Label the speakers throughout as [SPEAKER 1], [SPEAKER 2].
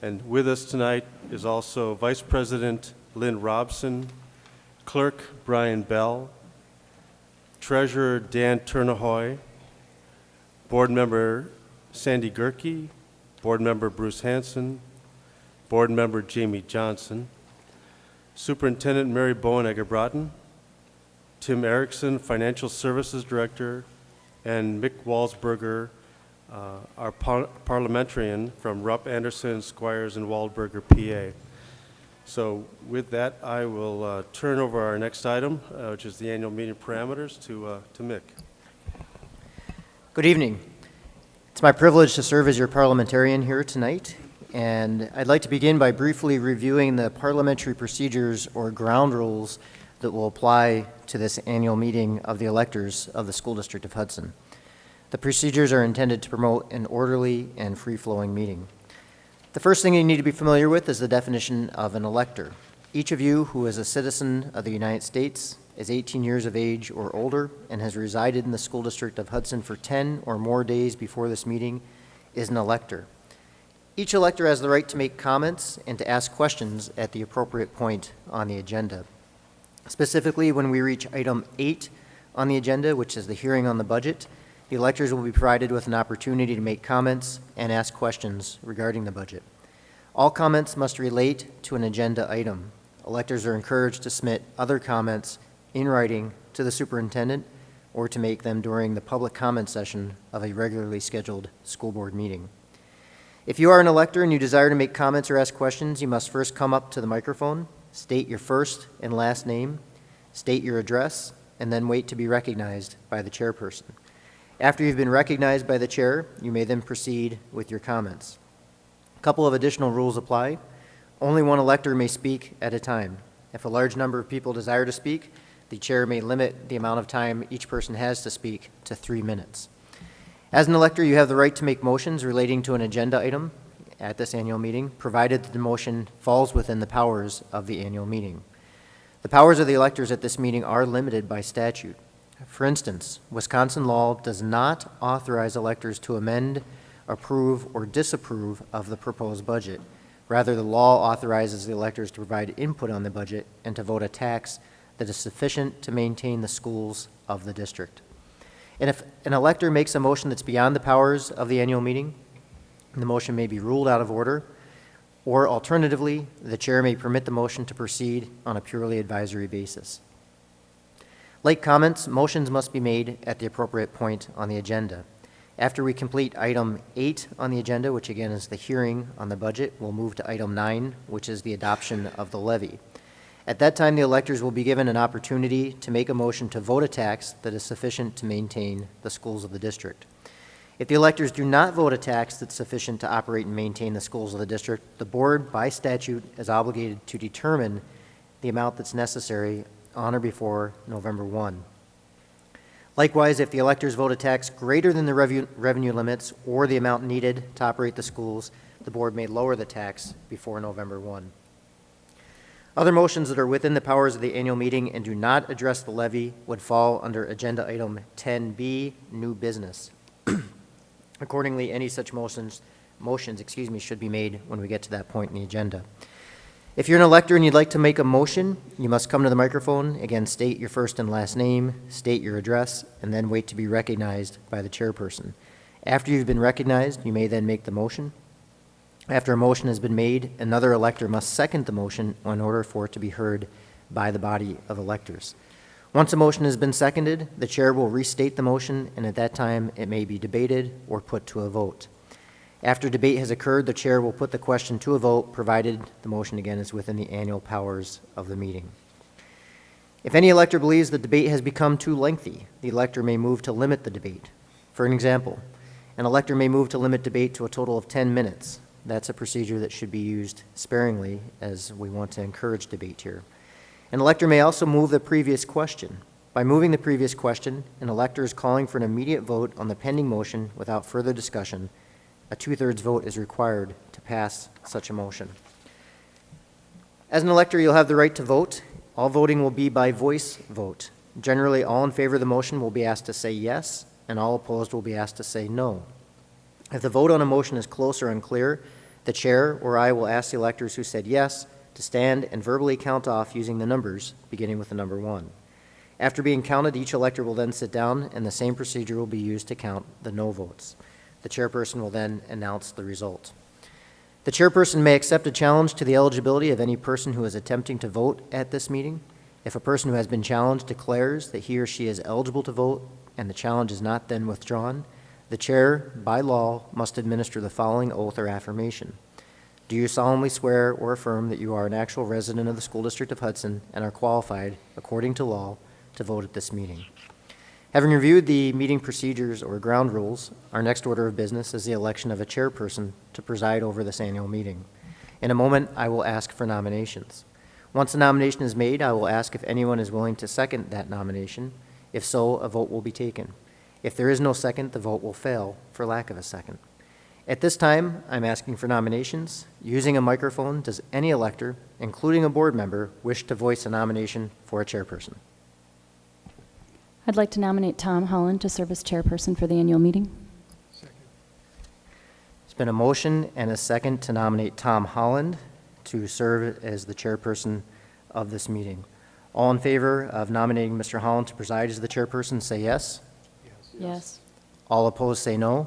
[SPEAKER 1] And with us tonight is also Vice President Lynn Robson, Clerk Brian Bell, Treasurer Dan Turnahoy, Board Member Sandy Gerke, Board Member Bruce Hanson, Board Member Jamie Johnson, Superintendent Mary Bowenegger-Broughton, Tim Erickson, Financial Services Director, and Mick Walsberger, our parliamentarian from Rupp, Anderson, Squires, and Waldberger, PA. So with that, I will turn over our next item, which is the annual meeting parameters, to Mick.
[SPEAKER 2] Good evening. It's my privilege to serve as your parliamentarian here tonight, and I'd like to begin by briefly reviewing the parliamentary procedures or ground rules that will apply to this annual meeting of the electors of the School District of Hudson. The procedures are intended to promote an orderly and free-flowing meeting. The first thing you need to be familiar with is the definition of an elector. Each of you who is a citizen of the United States, is 18 years of age or older, and has resided in the School District of Hudson for 10 or more days before this meeting is an elector. Each elector has the right to make comments and to ask questions at the appropriate point on the agenda. Specifically, when we reach item 8 on the agenda, which is the hearing on the budget, the electors will be provided with an opportunity to make comments and ask questions regarding the budget. All comments must relate to an agenda item. Electors are encouraged to submit other comments in writing to the superintendent or to make them during the public comment session of a regularly scheduled school board meeting. If you are an elector and you desire to make comments or ask questions, you must first come up to the microphone, state your first and last name, state your address, and then wait to be recognized by the chairperson. After you've been recognized by the chair, you may then proceed with your comments. A couple of additional rules apply. Only one elector may speak at a time. If a large number of people desire to speak, the chair may limit the amount of time each person has to speak to 3 minutes. As an elector, you have the right to make motions relating to an agenda item at this annual meeting, provided that the motion falls within the powers of the annual meeting. The powers of the electors at this meeting are limited by statute. For instance, Wisconsin law does not authorize electors to amend, approve, or disapprove of the proposed budget. Rather, the law authorizes the electors to provide input on the budget and to vote a tax that is sufficient to maintain the schools of the district. And if an elector makes a motion that's beyond the powers of the annual meeting, the motion may be ruled out of order, or alternatively, the chair may permit the motion to proceed on a purely advisory basis. Like comments, motions must be made at the appropriate point on the agenda. After we complete item 8 on the agenda, which again is the hearing on the budget, we'll move to item 9, which is the adoption of the levy. At that time, the electors will be given an opportunity to make a motion to vote a tax that is sufficient to maintain the schools of the district. If the electors do not vote a tax that's sufficient to operate and maintain the schools of the district, the board, by statute, is obligated to determine the amount that's necessary on or before November 1. Likewise, if the electors vote a tax greater than the revenue limits or the amount needed to operate the schools, the board may lower the tax before November 1. Other motions that are within the powers of the annual meeting and do not address the levy would fall under agenda item 10B, new business. Accordingly, any such motions should be made when we get to that point in the agenda. If you're an elector and you'd like to make a motion, you must come to the microphone, again state your first and last name, state your address, and then wait to be recognized by the chairperson. After you've been recognized, you may then make the motion. After a motion has been made, another elector must second the motion in order for it to be heard by the body of electors. Once a motion has been seconded, the chair will restate the motion, and at that time it may be debated or put to a vote. After debate has occurred, the chair will put the question to a vote, provided the motion again is within the annual powers of the meeting. If any elector believes the debate has become too lengthy, the elector may move to limit the debate. For an example, an elector may move to limit debate to a total of 10 minutes. That's a procedure that should be used sparingly, as we want to encourage debate here. An elector may also move the previous question. By moving the previous question, an elector is calling for an immediate vote on the pending motion without further discussion. A 2/3 vote is required to pass such a motion. As an elector, you'll have the right to vote. All voting will be by voice vote. Generally, all in favor of the motion will be asked to say yes, and all opposed will be asked to say no. If the vote on a motion is close or unclear, The chair or I will ask the electors who said yes to stand and verbally count off using the numbers, beginning with the number 1. After being counted, each elector will then sit down, and the same procedure will be used to count the no votes. The chairperson will then announce the result. The chairperson may accept a challenge to the eligibility of any person who is attempting to vote at this meeting. If a person who has been challenged declares that he or she is eligible to vote and the challenge is not then withdrawn, the chair, by law, must administer the following oath or affirmation. Do you solemnly swear or affirm that you are an actual resident of the School District of Hudson and are qualified, according to law, to vote at this meeting? Having reviewed the meeting procedures or ground rules, our next order of business is the election of a chairperson to preside over this annual meeting. In a moment, I will ask for nominations. Once a nomination is made, I will ask if anyone is willing to second that nomination. If so, a vote will be taken. If there is no second, the vote will fail for lack of a second. At this time, I'm asking for nominations. Using a microphone, does any elector, including a board member, wish to voice a nomination for a chairperson?
[SPEAKER 3] I'd like to nominate Tom Holland to serve as chairperson for the annual meeting.
[SPEAKER 2] There's been a motion and a second to nominate Tom Holland to serve as the chairperson of this meeting. All in favor of nominating Mr. Holland to preside as the chairperson, say yes.
[SPEAKER 3] Yes.
[SPEAKER 2] All opposed, say no.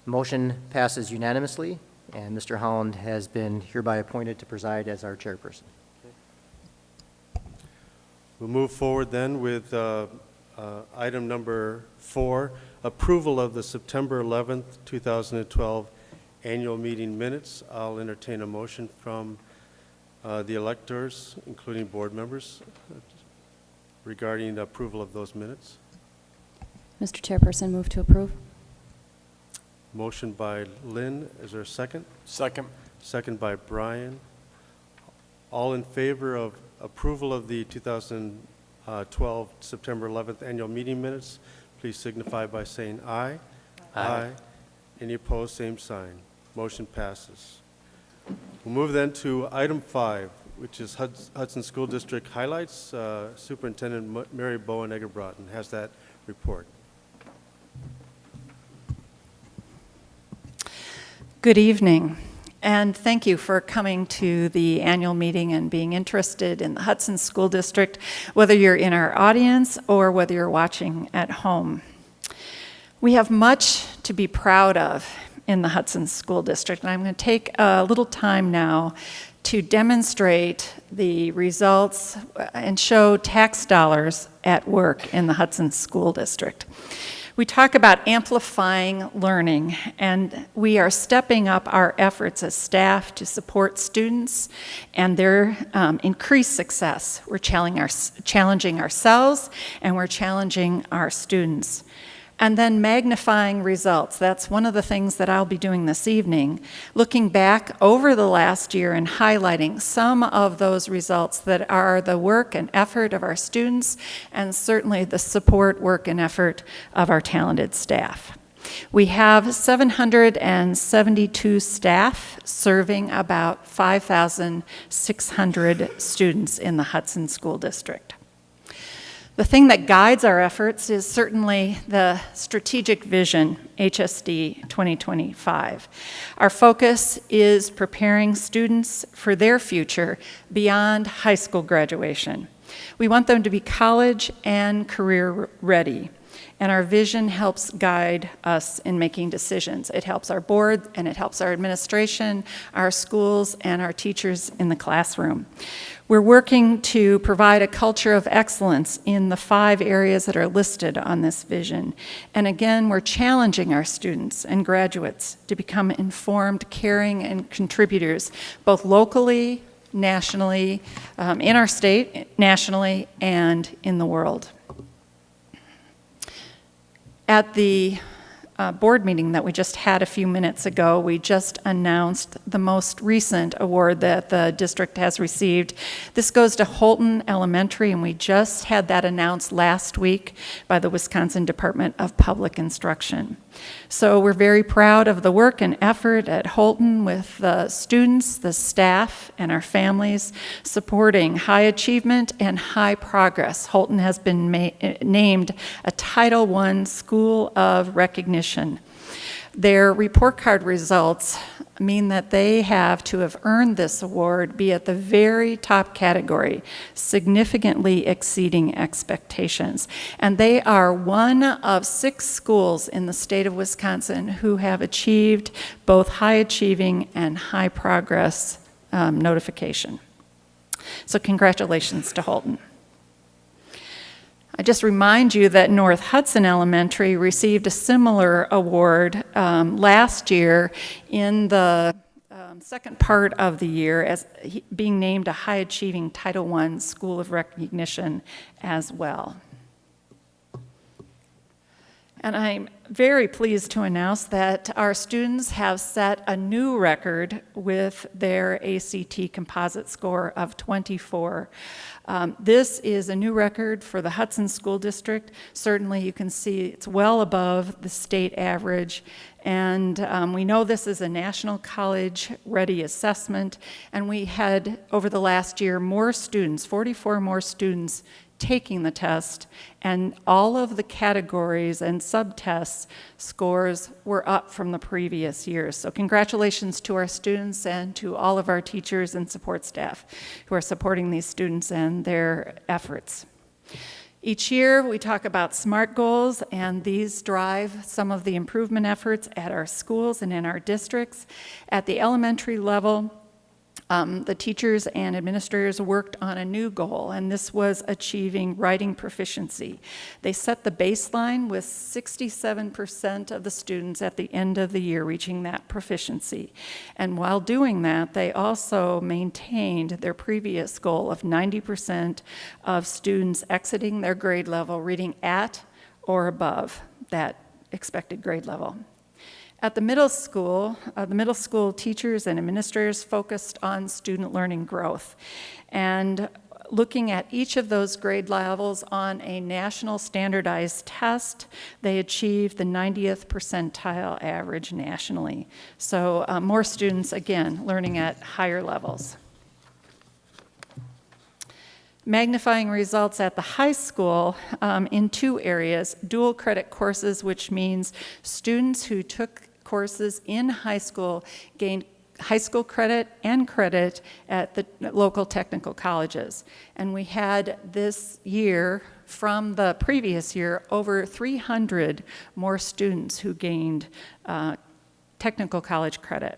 [SPEAKER 2] Motion passes unanimously, and Mr. Holland has been hereby appointed to preside as our chairperson.
[SPEAKER 1] We'll move forward then with item number 4, approval of the September 11th, 2012 annual meeting minutes. I'll entertain a motion from the electors, including board members, regarding the approval of those minutes.
[SPEAKER 3] Mr. Chairperson, move to approve.
[SPEAKER 1] Motion by Lynn. Is there a second?
[SPEAKER 4] Second.
[SPEAKER 1] Second by Brian. All in favor of approval of the 2012 September 11th annual meeting minutes, please signify by saying aye. Aye. Any opposed, same sign. Motion passes. We'll move then to item 5, which is Hudson School District highlights. Superintendent Mary Bowen Eggerbrotten has that report.
[SPEAKER 5] Good evening, and thank you for coming to the annual meeting and being interested in the Hudson School District, whether you're in our audience or whether you're watching at home. We have much to be proud of in the Hudson School District, and I'm going to take a little time now to demonstrate the results and show tax dollars at work in the Hudson School District. We talk about amplifying learning, and we are stepping up our efforts as staff to support students and their increased success. We're challenging ourselves, and we're challenging our students. And then magnifying results. That's one of the things that I'll be doing this evening, looking back over the last year and highlighting some of those results that are the work and effort of our students, and certainly the support, work, and effort of our talented staff. We have 772 staff serving about 5,600 students in the Hudson School District. The thing that guides our efforts is certainly the strategic vision, HSD 2025. Our focus is preparing students for their future beyond high school graduation. We want them to be college and career ready, and our vision helps guide us in making decisions. It helps our board, and it helps our administration, our schools, and our teachers in the classroom. We're working to provide a culture of excellence in the 5 areas that are listed on this vision. And again, we're challenging our students and graduates to become informed, caring, and contributors, both locally, nationally, in our state, nationally, and in the world. At the board meeting that we just had a few minutes ago, we just announced the most recent award that the district has received. This goes to Holton Elementary, and we just had that announced last week by the Wisconsin Department of Public Instruction. So we're very proud of the work and effort at Holton with the students, the staff, and our families supporting high achievement and high progress. Holton has been named a Title I School of Recognition. Their report card results mean that they have to have earned this award, be at the very top category, significantly exceeding expectations. And they are one of 6 schools in the state of Wisconsin who have achieved both high achieving and high progress notification. So congratulations to Holton. I just remind you that North Hudson Elementary received a similar award last year in the second part of the year as being named a high achieving Title I School of Recognition as well. And I'm very pleased to announce that our students have set a new record with their ACT composite score of 24. This is a new record for the Hudson School District. Certainly you can see it's well above the state average. And we know this is a national college ready assessment. And we had, over the last year, more students, 44 more students taking the test, and all of the categories and subtests scores were up from the previous years. So congratulations to our students and to all of our teachers and support staff who are supporting these students and their efforts. Each year we talk about SMART goals, and these drive some of the improvement efforts at our schools and in our districts. At the elementary level, the teachers and administrators worked on a new goal, and this was achieving writing proficiency. They set the baseline with 67% of the students at the end of the year reaching that proficiency. And while doing that, they also maintained their previous goal of 90% of students exiting their grade level reading at or above that expected grade level. At the middle school teachers and administrators focused on student learning growth and looking at each of those grade levels on a national standardized test. They achieved the 90th percentile average nationally. So more students, again, learning at higher levels. Magnifying results at the high school in 2 areas: dual credit courses, which means students who took courses in high school gained high school credit and credit at the local technical colleges. And we had this year, from the previous year, over 300 more students who gained technical college credit.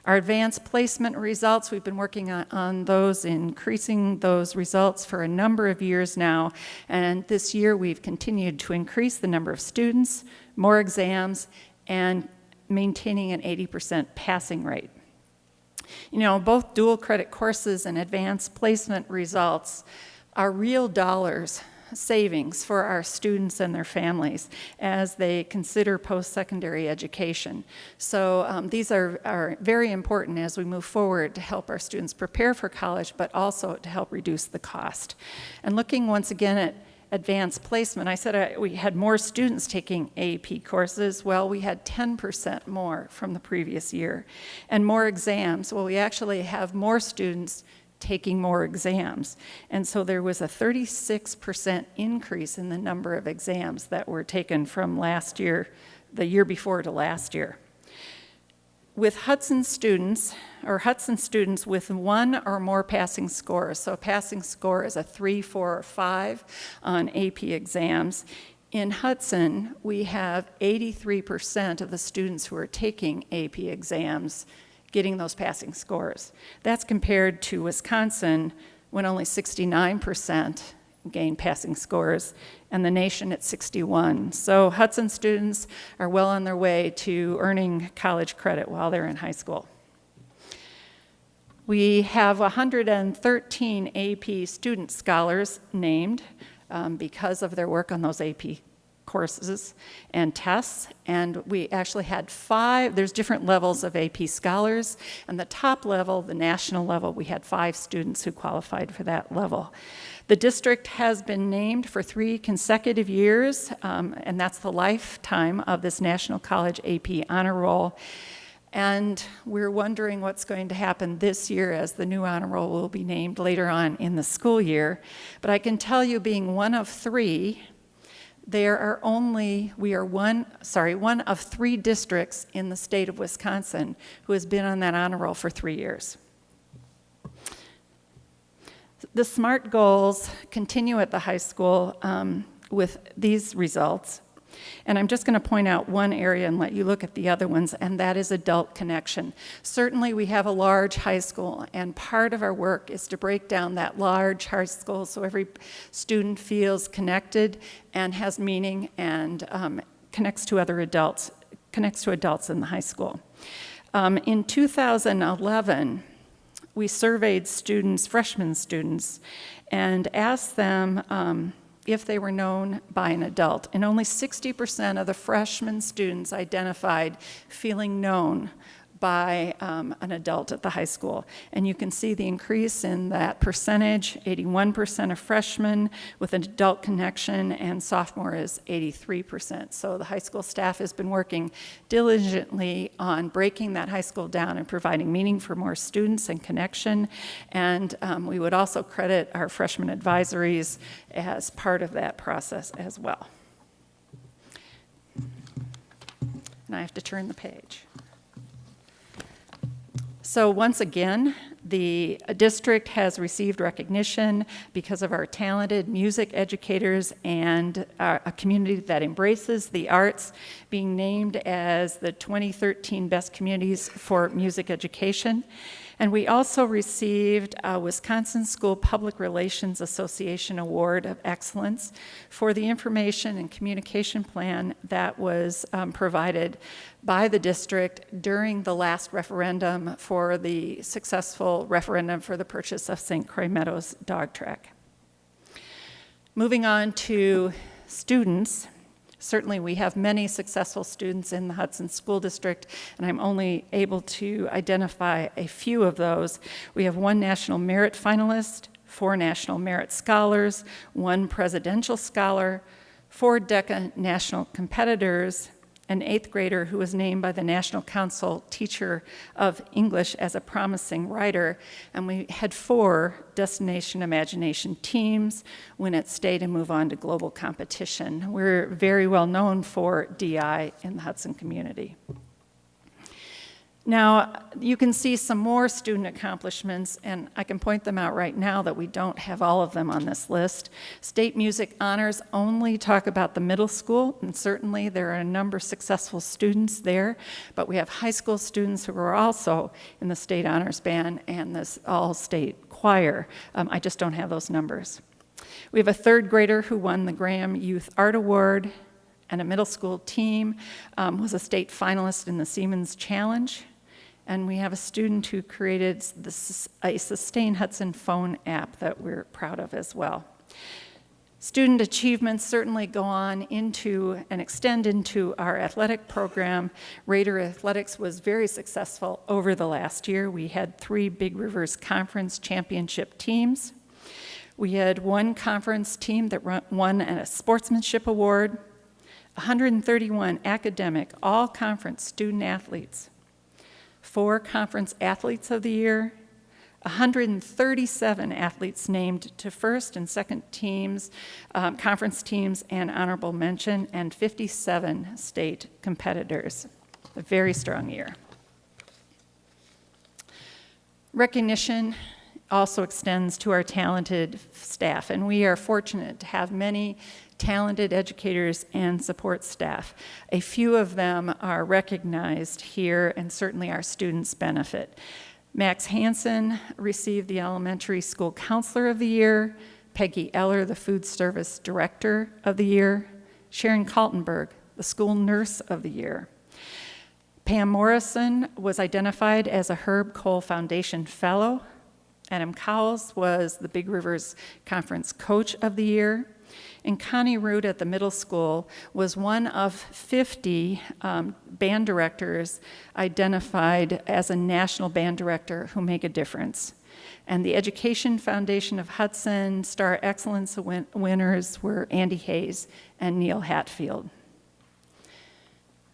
[SPEAKER 5] Our advanced placement results, we've been working on those, increasing those results for a number of years now. And this year we've continued to increase the number of students, more exams, and maintaining an 80% passing rate. You know, both dual credit courses and advanced placement results are real dollars savings for our students and their families as they consider post-secondary education. So these are very important as we move forward to help our students prepare for college, but also to help reduce the cost. And looking once again at advanced placement, I said we had more students taking AP courses. Well, we had 10% more from the previous year. And more exams. Well, we actually have more students taking more exams. And so there was a 36% increase in the number of exams that were taken from last year, the year before to last year. With Hudson students with 1 or more passing scores, so a passing score is a 3, 4, or 5 on AP exams. In Hudson, we have 83% of the students who are taking AP exams getting those passing scores. That's compared to Wisconsin, when only 69% gain passing scores, and the nation at 61. So Hudson students are well on their way to earning college credit while they're in high school. We have 113 AP student scholars named because of their work on those AP courses and tests, and we actually had 5, there's different levels of AP scholars, and the top level, the national level, we had 5 students who qualified for that level. The district has been named for 3 consecutive years, and that's the lifetime of this National College AP Honor Roll. And we're wondering what's going to happen this year as the new honor roll will be named later on in the school year. But I can tell you, being one of 3, We are one of 3 districts in the state of Wisconsin who has been on that honor roll for 3 years. The SMART goals continue at the high school with these results. And I'm just going to point out one area and let you look at the other ones, and that is adult connection. Certainly, we have a large high school, and part of our work is to break down that large high school so every student feels connected and has meaning and connects to adults in the high school. In 2011, we surveyed freshman students, and asked them if they were known by an adult. And only 60% of the freshman students identified feeling known by an adult at the high school. And you can see the increase in that percentage. 81% of freshmen with an adult connection, and sophomore is 83%. So the high school staff has been working diligently on breaking that high school down and providing meaning for more students and connection. And we would also credit our freshman advisories as part of that process as well. And I have to turn the page. So once again, the district has received recognition because of our talented music educators and a community that embraces the arts, being named as the 2013 Best Communities for Music Education. And we also received a Wisconsin School Public Relations Association Award of Excellence for the information and communication plan that was provided by the district during the last referendum for the successful referendum for the purchase of St. Croix Meadows Dog Track. Moving on to students. Certainly, we have many successful students in the Hudson School District, and I'm only able to identify a few of those. We have 1 National Merit Finalist, 4 National Merit Scholars, 1 Presidential Scholar, 4 DECA National Competitors, an 8th grader who was named by the National Council Teacher of English as a promising writer, and we had 4 Destination Imagination teams win at state and move on to global competition. We're very well known for DI in the Hudson community. Now, you can see some more student accomplishments, and I can point them out right now that we don't have all of them on this list. State Music Honors only talk about the middle school, and certainly there are a number of successful students there, but we have high school students who are also in the State Honors Band and this all-state choir. I just don't have those numbers. We have a 3rd grader who won the Graham Youth Art Award, and a middle school team was a state finalist in the Siemens Challenge. And we have a student who created a Sustain Hudson phone app that we're proud of as well. Student achievements certainly go on into and extend into our athletic program. Raider Athletics was very successful over the last year. We had 3 Big Rivers Conference championship teams. We had 1 conference team that won a sportsmanship award, 131 academic all-conference student athletes, 4 Conference Athletes of the Year, 137 athletes named to first and second teams, conference teams, and honorable mention, and 57 state competitors. A very strong year. Recognition also extends to our talented staff, and we are fortunate to have many talented educators and support staff. A few of them are recognized here, and certainly our students benefit. Max Hansen received the Elementary School Counselor of the Year, Peggy Eller, the Food Service Director of the Year, Sharon Kaltenberg, the School Nurse of the Year. Pam Morrison was identified as a Herb Cole Foundation Fellow. Adam Cowles was the Big Rivers Conference Coach of the Year. And Connie Root at the middle school was one of 50 band directors identified as a national band director who make a difference. And the Education Foundation of Hudson Star Excellence winners were Andy Hayes and Neil Hatfield.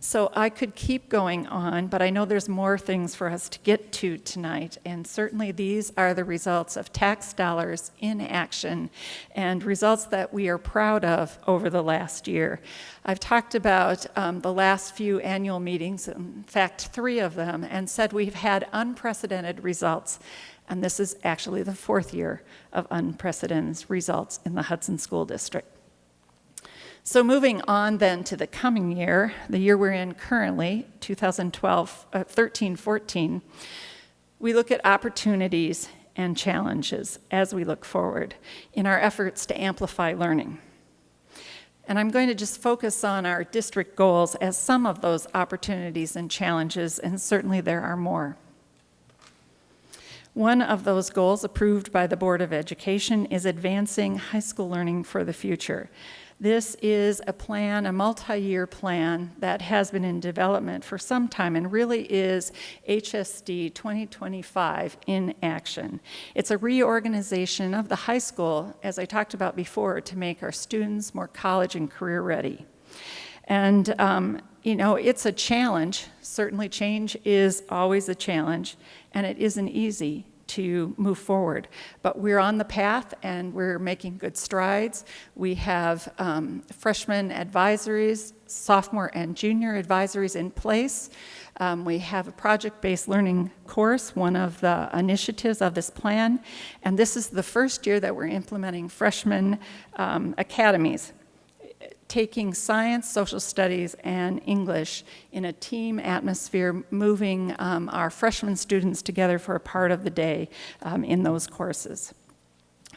[SPEAKER 5] So I could keep going on, but I know there's more things for us to get to tonight, and certainly these are the results of tax dollars in action and results that we are proud of over the last year. I've talked about the last few annual meetings, in fact 3 of them, and said we've had unprecedented results, and this is actually the 4th year of unprecedented results in the Hudson School District. So moving on then to the coming year, the year we're in currently, 2013-14, we look at opportunities and challenges as we look forward in our efforts to amplify learning. And I'm going to just focus on our district goals as some of those opportunities and challenges, and certainly there are more. One of those goals approved by the Board of Education is advancing high school learning for the future. This is a plan, a multi-year plan that has been in development for some time and really is HSD 2025 in action. It's a reorganization of the high school, as I talked about before, to make our students more college and career ready. And, you know, it's a challenge. Certainly change is always a challenge, and it isn't easy to move forward. But we're on the path and we're making good strides. We have freshman advisories, sophomore and junior advisories in place. We have a project-based learning course, one of the initiatives of this plan. And this is the first year that we're implementing freshman academies, taking science, social studies, and English in a team atmosphere, moving our freshman students together for a part of the day in those courses.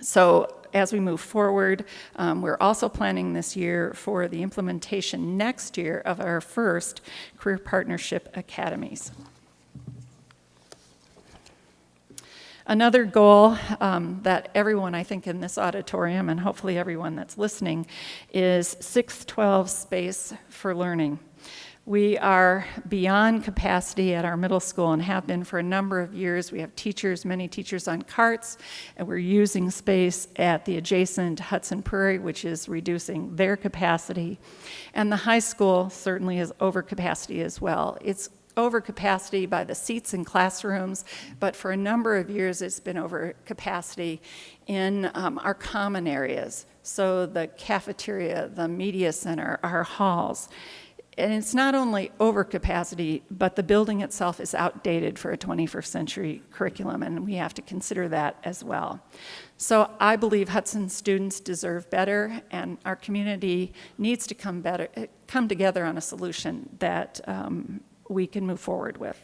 [SPEAKER 5] So as we move forward, we're also planning this year for the implementation next year of our first Career Partnership Academies. Another goal that everyone, I think, in this auditorium, and hopefully everyone that's listening, is 6-12 space for learning. We are beyond capacity at our middle school and have been for a number of years. We have teachers, many teachers on carts, and we're using space at the adjacent Hudson Prairie, which is reducing their capacity. And the high school certainly is over capacity as well. It's over capacity by the seats in classrooms, but for a number of years it's been over capacity in our common areas. So the cafeteria, the media center, our halls. And it's not only over capacity, but the building itself is outdated for a 21st century curriculum, and we have to consider that as well. So I believe Hudson students deserve better, and our community needs to come together on a solution that we can move forward with.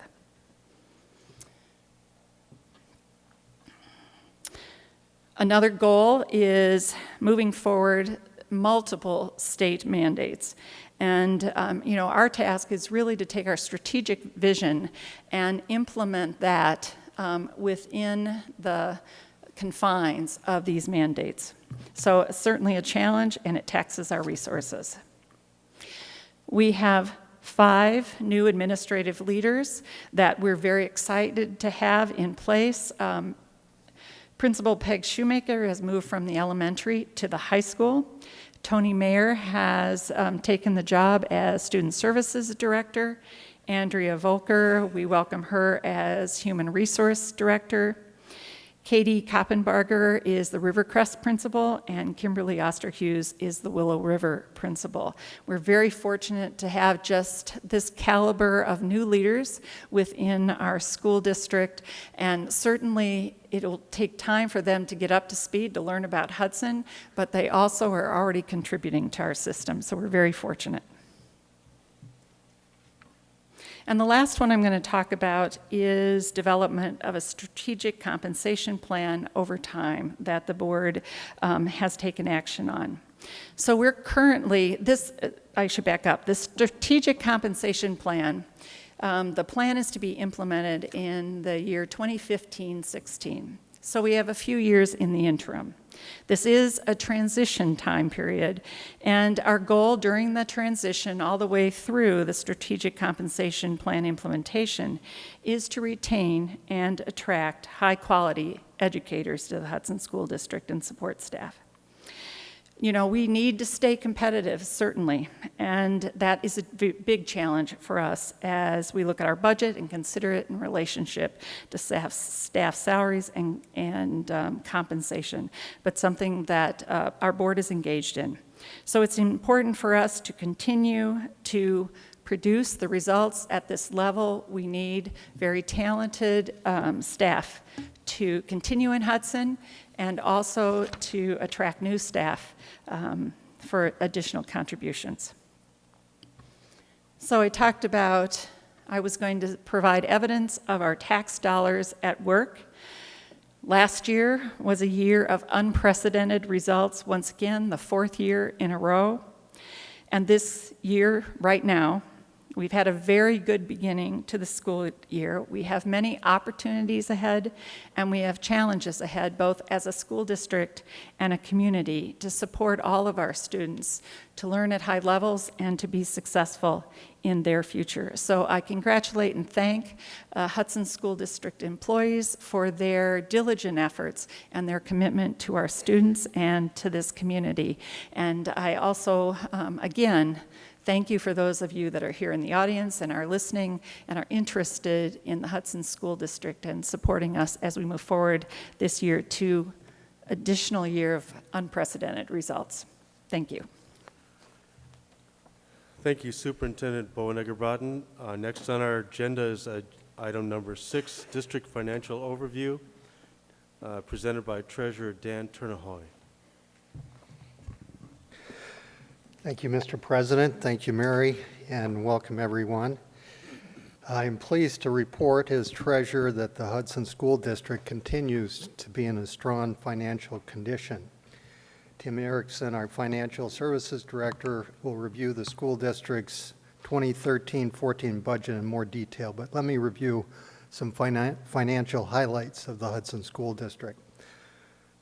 [SPEAKER 5] Another goal is moving forward multiple state mandates. And you know, our task is really to take our strategic vision and implement that within the confines of these mandates. So certainly a challenge, and it taxes our resources. We have 5 new administrative leaders that we're very excited to have in place. Principal Peg Shoemaker has moved from the elementary to the high school. Tony Mayer has taken the job as Student Services Director. Andrea Volker, we welcome her as Human Resource Director. Katie Koppenbarger is the Rivercrest Principal, and Kimberly Osterhughes is the Willow River Principal. We're very fortunate to have just this caliber of new leaders within our school district, and certainly it'll take time for them to get up to speed to learn about Hudson, but they also are already contributing to our system, so we're very fortunate. And the last one I'm going to talk about is development of a strategic compensation plan over time that the board has taken action on. So we're currently, I should back up, this strategic compensation plan, the plan is to be implemented in the year 2015-16. So we have a few years in the interim. This is a transition time period, and our goal during the transition all the way through the strategic compensation plan implementation is to retain and attract high-quality educators to the Hudson School District and support staff. You know, we need to stay competitive, certainly, and that is a big challenge for us as we look at our budget and consider it in relationship to staff salaries and compensation, but something that our board is engaged in. So it's important for us to continue to produce the results at this level. We need very talented staff to continue in Hudson and also to attract new staff for additional contributions. So I talked about I was going to provide evidence of our tax dollars at work. Last year was a year of unprecedented results, once again, the 4th year in a row. And this year, right now, we've had a very good beginning to the school year. We have many opportunities ahead, and we have challenges ahead, both as a school district and a community, to support all of our students to learn at high levels and to be successful in their future. So I congratulate and thank Hudson School District employees for their diligent efforts and their commitment to our students and to this community. And I also, again, thank you for those of you that are here in the audience and are listening and are interested in the Hudson School District and supporting us as we move forward this year to additional year of unprecedented results. Thank you.
[SPEAKER 1] Thank you, Superintendent Bowenegger-Broughton. Next on our agenda is item number 6, District Financial Overview, presented by Treasurer Dan Turnahoy.
[SPEAKER 4] Thank you, Mr. President. Thank you, Mary, and welcome everyone. I am pleased to report as treasurer that the Hudson School District continues to be in a strong financial condition. Tim Erickson, our Financial Services Director, will review the school district's 2013-14 budget in more detail, but let me review some financial highlights of the Hudson School District.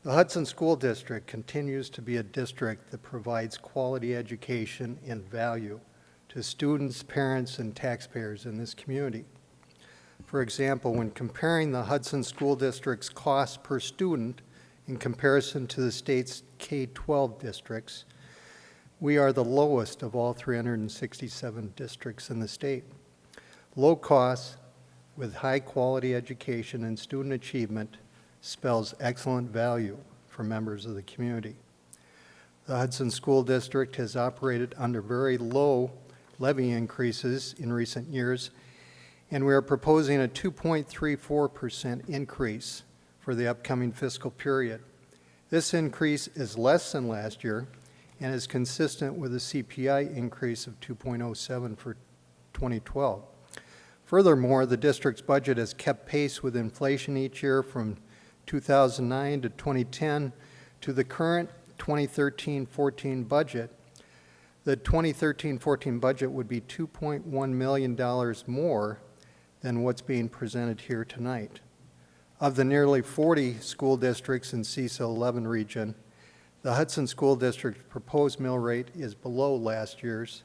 [SPEAKER 4] The Hudson School District continues to be a district that provides quality education and value to students, parents, and taxpayers in this community. For example, when comparing the Hudson School District's cost per student in comparison to the state's K-12 districts, we are the lowest of all 367 districts in the state. Low costs with high quality education and student achievement spells excellent value for members of the community. The Hudson School District has operated under very low levy increases in recent years, and we are proposing a 2.34% increase for the upcoming fiscal period. This increase is less than last year and is consistent with a CPI increase of 2.07 for 2012. Furthermore, the district's budget has kept pace with inflation each year from 2009 to 2010 to the current 2013-14 budget. The 2013-14 budget would be $2.1 million more than what's being presented here tonight. Of the nearly 40 school districts in CISA 11 region, the Hudson School District's proposed mill rate is below last year's,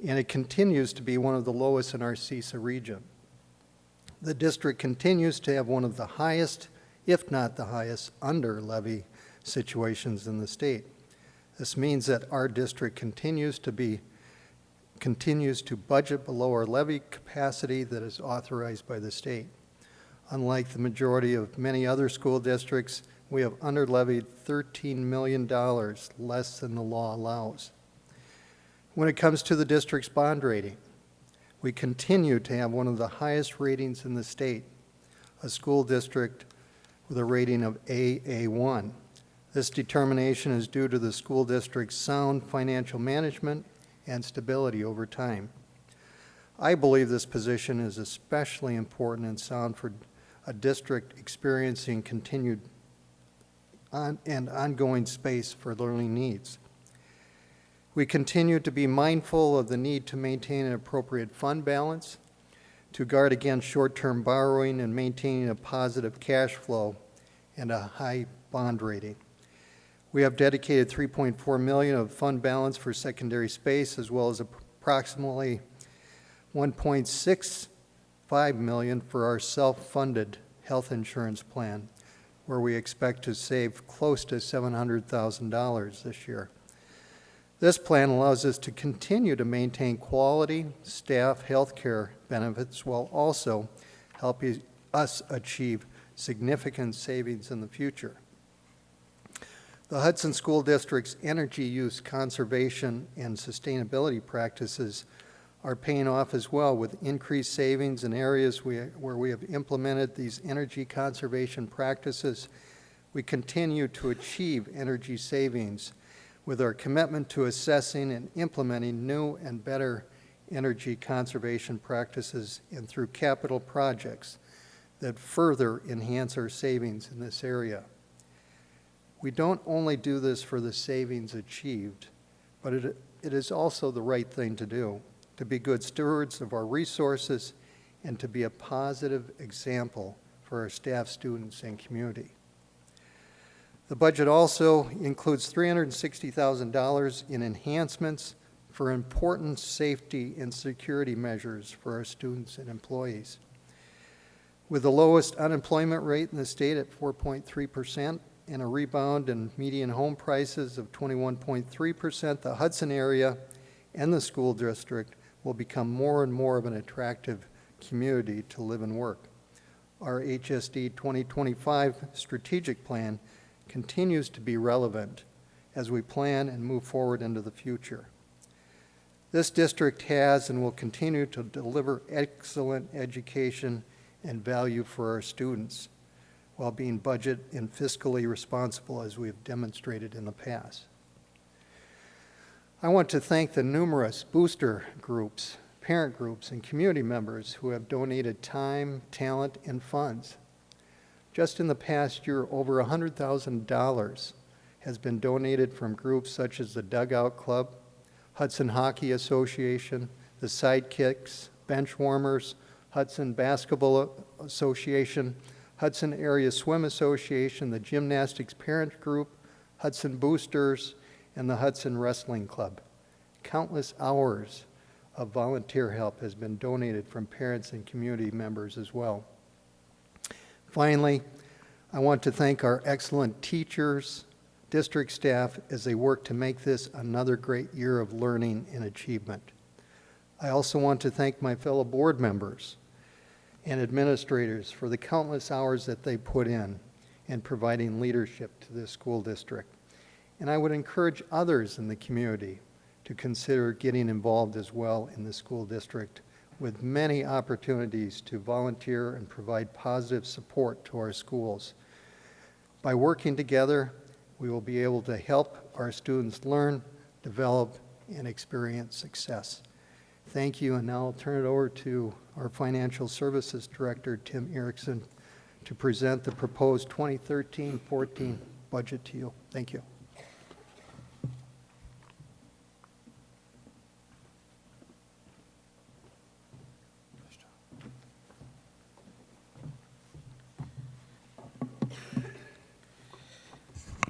[SPEAKER 4] and it continues to be one of the lowest in our CISA region. The district continues to have one of the highest, if not the highest, under levy situations in the state. This means that our district continues to budget below our levy capacity that is authorized by the state. Unlike the majority of many other school districts, we have underlevied $13 million less than the law allows. When it comes to the district's bond rating, we continue to have one of the highest ratings in the state, a school district with a rating of AA1. This determination is due to the school district's sound financial management and stability over time. I believe this position is especially important and sound for a district experiencing continued and ongoing space for learning needs. We continue to be mindful of the need to maintain an appropriate fund balance, to guard against short-term borrowing and maintaining a positive cash flow and a high bond rating. We have dedicated $3.4 million of fund balance for secondary space, as well as approximately $1.65 million for our self-funded health insurance plan. where we expect to save close to $700,000 this year. This plan allows us to continue to maintain quality staff health care benefits while also helping us achieve significant savings in the future. The Hudson School District's energy use conservation and sustainability practices are paying off as well, with increased savings in areas where we have implemented these energy conservation practices. We continue to achieve energy savings with our commitment to assessing and implementing new and better energy conservation practices and through capital projects that further enhance our savings in this area. We don't only do this for the savings achieved, but it is also the right thing to do, to be good stewards of our resources and to be a positive example for our staff, students, and community. The budget also includes $360,000 in enhancements for important safety and security measures for our students and employees. With the lowest unemployment rate in the state at 4.3%, and a rebound in median home prices of 21.3%, the Hudson area and the school district will become more and more of an attractive community to live and work. Our HSD 2025 strategic plan continues to be relevant as we plan and move forward into the future. This district has and will continue to deliver excellent education and value for our students, while being budget and fiscally responsible as we have demonstrated in the past. I want to thank the numerous booster groups, parent groups, and community members who have donated time, talent, and funds. Just in the past year, over $100,000 has been donated from groups such as the Dugout Club, Hudson Hockey Association, the Sidekicks, Benchwarmers, Hudson Basketball Association, Hudson Area Swim Association, the Gymnastics Parent Group, Hudson Boosters, and the Hudson Wrestling Club. Countless hours of volunteer help has been donated from parents and community members as well. Finally, I want to thank our excellent teachers, district staff, as they work to make this another great year of learning and achievement. I also want to thank my fellow board members and administrators for the countless hours that they put in providing leadership to this school district. And I would encourage others in the community to consider getting involved as well in the school district, with many opportunities to volunteer and provide positive support to our schools. By working together, we will be able to help our students learn, develop, and experience success. Thank you, and now I'll turn it over to our Financial Services Director, Tim Erickson, to present the proposed 2013-14 budget to you. Thank you.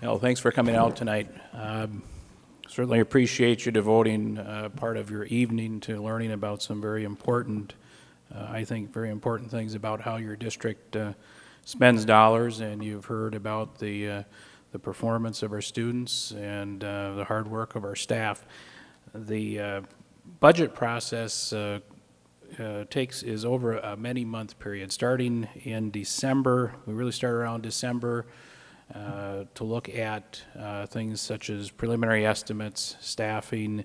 [SPEAKER 6] Well, thanks for coming out tonight. Certainly appreciate you devoting part of your evening to learning about some very important, I think, very important things about how your district spends dollars, and you've heard about the performance of our students and the hard work of our staff. The budget process is over a many-month period. Starting in December, we really start around December, to look at things such as preliminary estimates, staffing.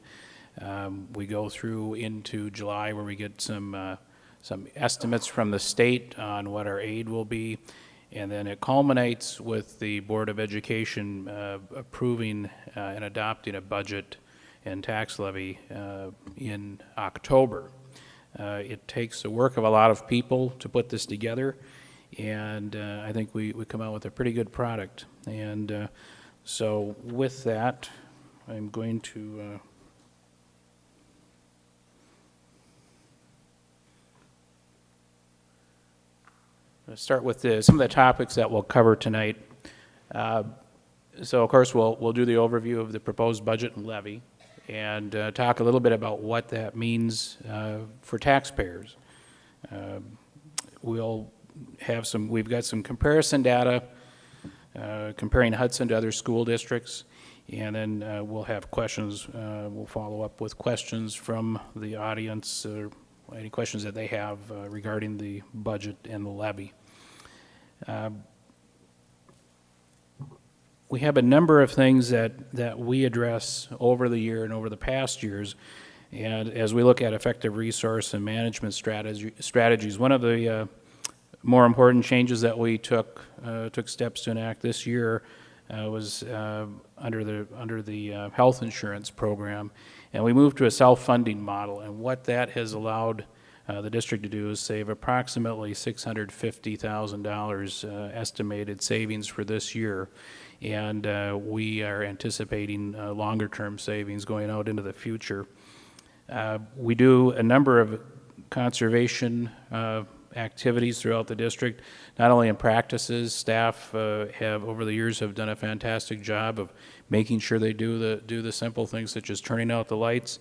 [SPEAKER 6] We go through into July, where we get some estimates from the state on what our aid will be, and then it culminates with the Board of Education approving and adopting a budget and tax levy in October. It takes the work of a lot of people to put this together, and I think we come out with a pretty good product. And so with that, I'm going to start with some of the topics that we'll cover tonight. So of course we'll do the overview of the proposed budget and levy, and talk a little bit about what that means for taxpayers. We've got some comparison data comparing Hudson to other school districts, and then we'll have questions. We'll follow up with questions from the audience, any questions that they have regarding the budget and the levy. We have a number of things that we address over the year and over the past years, and as we look at effective resource and management strategies, one of the more important changes that we took steps to enact this year was under the health insurance program, and we moved to a self-funding model. And what that has allowed the district to do is save approximately $650,000 estimated savings for this year, and we are anticipating longer-term savings going out into the future. We do a number of conservation activities throughout the district, not only in practices. Staff have over the years have done a fantastic job of making sure they do the simple things such as turning out the lights.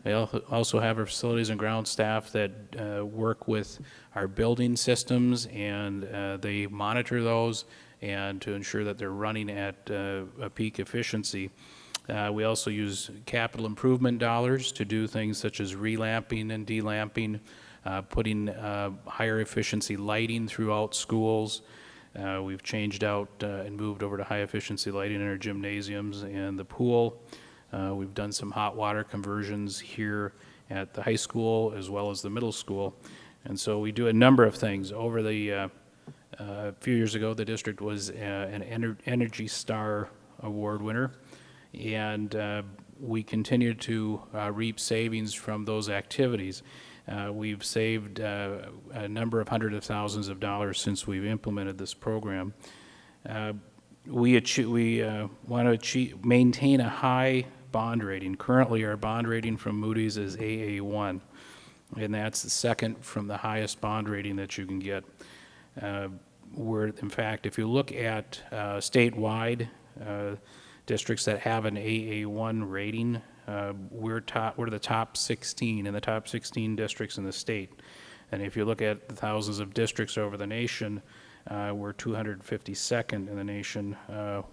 [SPEAKER 6] They also have our facilities and ground staff that work with our building systems, and they monitor those and to ensure that they're running at a peak efficiency. We also use capital improvement dollars to do things such as relamping and delamping, putting higher efficiency lighting throughout schools. We've changed out and moved over to high efficiency lighting in our gymnasiums and the pool. We've done some hot water conversions here at the high school as well as the middle school. And so we do a number of things. Over the a few years ago, the district was an Energy Star Award winner, and we continue to reap savings from those activities. We've saved a number of hundreds of thousands of dollars since we've implemented this program. We want to maintain a high bond rating. Currently, our bond rating from Moody's is AA1, and that's the second from the highest bond rating that you can get. In fact, if you look at statewide districts that have an AA1 rating, we're the top 16 in the top 16 districts in the state. And if you look at the thousands of districts over the nation, we're 252nd in the nation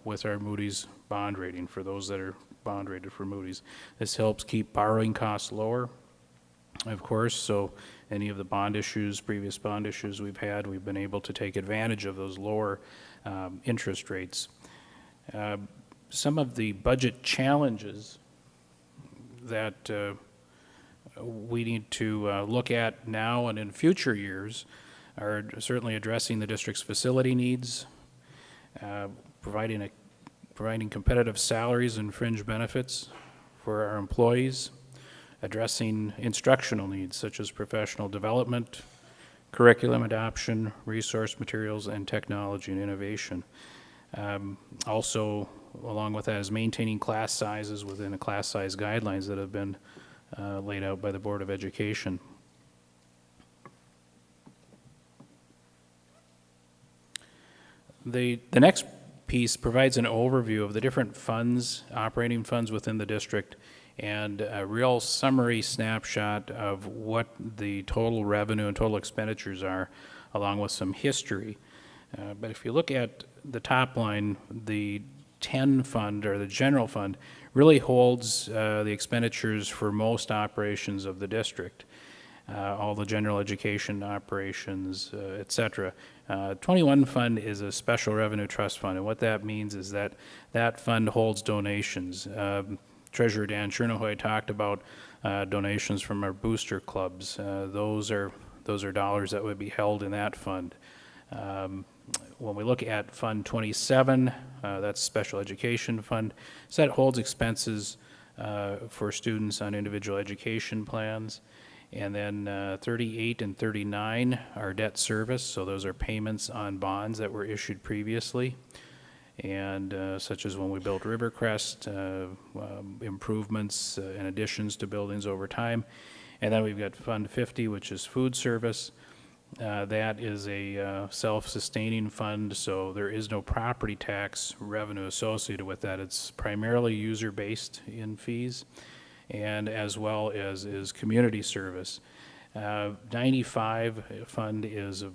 [SPEAKER 6] with our Moody's bond rating for those that are bond rated for Moody's. This helps keep borrowing costs lower, of course, so any of the previous bond issues we've had, we've been able to take advantage of those lower interest rates. Some of the budget challenges that we need to look at now and in future years are certainly addressing the district's facility needs, providing competitive salaries and fringe benefits for our employees, addressing instructional needs such as professional development, curriculum adoption, resource materials, and technology and innovation. Also, along with that is maintaining class sizes within the class size guidelines that have been laid out by the Board of Education. The next piece provides an overview of the different funds, operating funds within the district, and a real summary snapshot of what the total revenue and total expenditures are, along with some history. But if you look at the top line, the 10 fund, or the general fund, really holds the expenditures for most operations of the district, all the general education operations, et cetera. 21 fund is a special revenue trust fund, and what that means is that that fund holds donations. Treasurer Dan Chernohoy talked about donations from our booster clubs. Those are dollars that would be held in that fund. When we look at Fund 27, that's Special Education Fund, so that holds expenses for students on individual education plans. And then 38 and 39 are debt service, so those are payments on bonds that were issued previously, and such as when we built Rivercrest, improvements and additions to buildings over time. And then we've got Fund 50, which is food service. That is a self-sustaining fund, so there is no property tax revenue associated with that. It's primarily user-based in fees, and as well as is community service. 95 fund is a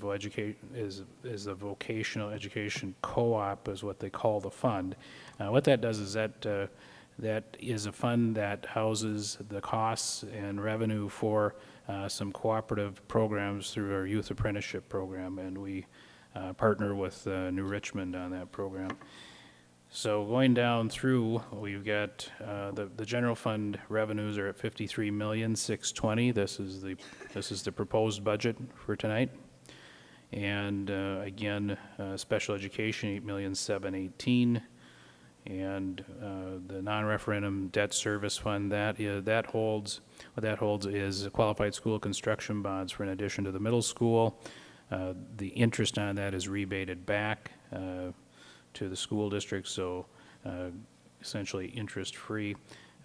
[SPEAKER 6] vocational education co-op, is what they call the fund. What that does is that is a fund that houses the costs and revenue for some cooperative programs through our youth apprenticeship program, and we partner with New Richmond on that program. So going down through, we've got the general fund revenues are at $53,620,000. This is the proposed budget for tonight. And again, special education $8,718,000. And the non-referendum debt service fund, that holds is qualified school construction bonds for an addition to the middle school. The interest on that is rebated back to the school district, so essentially interest-free.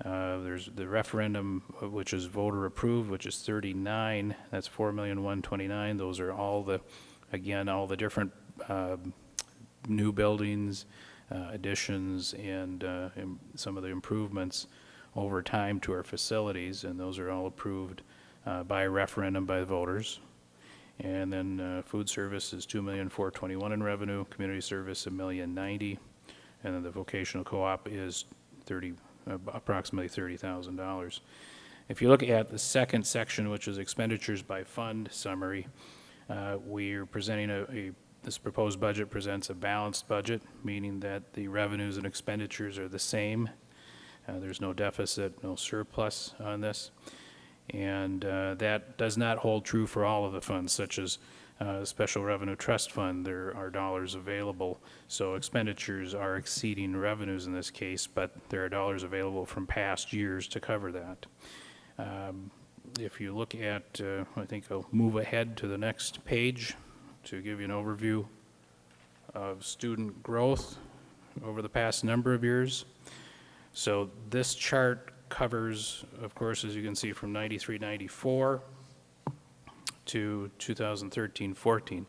[SPEAKER 6] There's the referendum, which is voter approved, which is 39. That's 4,129,000. Those are all the different new buildings, additions, and some of the improvements over time to our facilities, and those are all approved by referendum by the voters. And then food service is $2,421,000 in revenue, community service $1,090,000, and then the vocational co-op is approximately $30,000. If you look at the second section, which is expenditures by fund summary, we are presenting this proposed budget presents a balanced budget, meaning that the revenues and expenditures are the same. There's no deficit, no surplus on this. And that does not hold true for all of the funds, such as Special Revenue Trust Fund. There are dollars available, so expenditures are exceeding revenues in this case, but there are dollars available from past years to cover that. If you look at, I think I'll move ahead to the next page to give you an overview of student growth over the past number of years. So this chart covers, of course, as you can see, from 93-94 to 2013-14.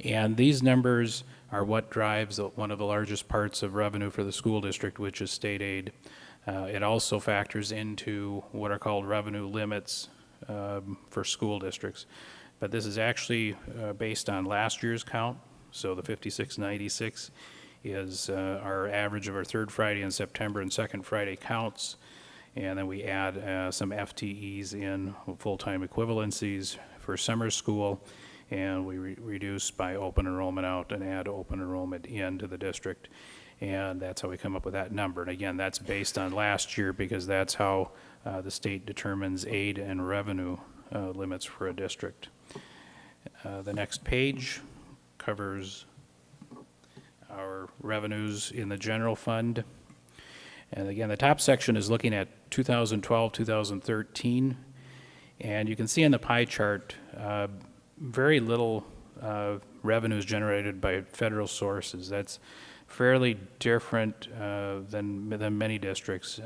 [SPEAKER 6] And these numbers are what drives one of the largest parts of revenue for the school district, which is state aid. It also factors into what are called revenue limits for school districts. But this is actually based on last year's count. So the 5696 is our average of our third Friday in September and second Friday counts. And then we add some FTEs in, full-time equivalencies for summer school, and we reduce by open enrollment out and add open enrollment into the district. And that's how we come up with that number. And again, that's based on last year because that's how the state determines aid and revenue limits for a district. The next page covers our revenues in the general fund. And again, the top section is looking at 2012, 2013. And you can see in the pie chart, very little revenues generated by federal sources. That's fairly different than many districts.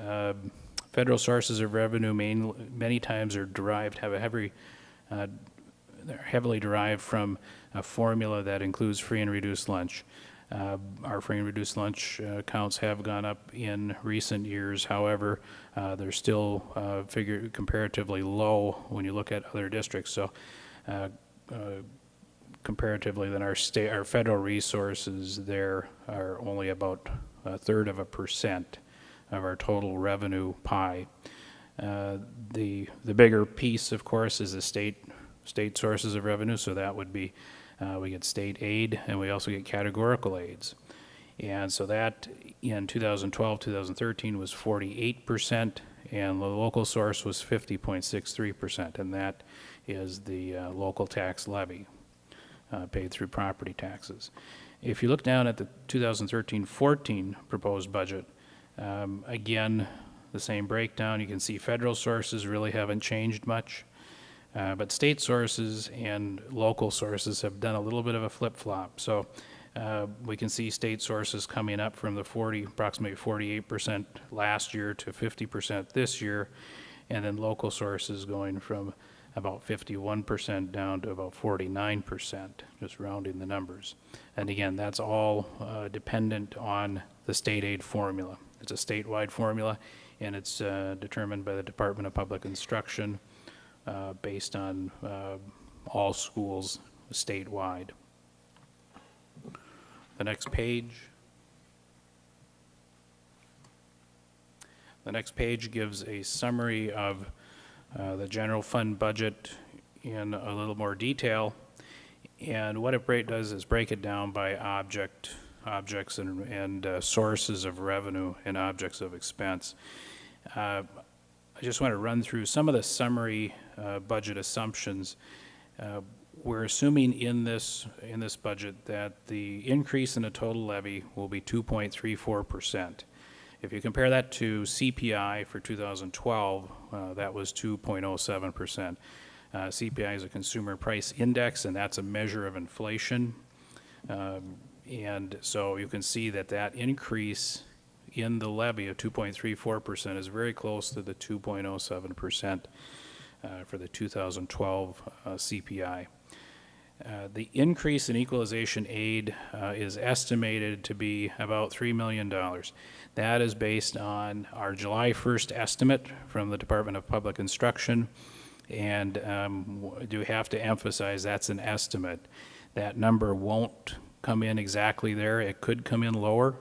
[SPEAKER 6] Federal sources of revenue many times are derived, they're heavily derived from a formula that includes free and reduced lunch. Our free and reduced lunch counts have gone up in recent years. However, they're still comparatively low when you look at other districts. So comparatively, then our federal resources there are only about 1/3% of our total revenue pie. The bigger piece, of course, is the state sources of revenue. So that would be we get state aid, and we also get categorical aids. And so that in 2012, 2013 was 48%, and the local source was 50.63%, and that is the local tax levy paid through property taxes. If you look down at the 2013-14 proposed budget, again, the same breakdown. You can see federal sources really haven't changed much. But state sources and local sources have done a little bit of a flip-flop. So we can see state sources coming up from the approximately 48% last year to 50% this year, and then local sources going from about 51% down to about 49%, just rounding the numbers. And again, that's all dependent on the state aid formula. It's a statewide formula, and it's determined by the Department of Public Instruction. based on all schools statewide. The next page. The next page gives a summary of the general fund budget in a little more detail. And what it does is break it down by objects and sources of revenue and objects of expense. I just want to run through some of the summary budget assumptions. We're assuming in this budget that the increase in the total levy will be 2.34%. If you compare that to CPI for 2012, that was 2.07%. CPI is a consumer price index, and that's a measure of inflation. And so you can see that that increase in the levy of 2.34% is very close to the 2.07% for the 2012 CPI. The increase in equalization aid is estimated to be about $3 million. That is based on our July 1st estimate from the Department of Public Instruction, and do have to emphasize that's an estimate. That number won't come in exactly there. It could come in lower,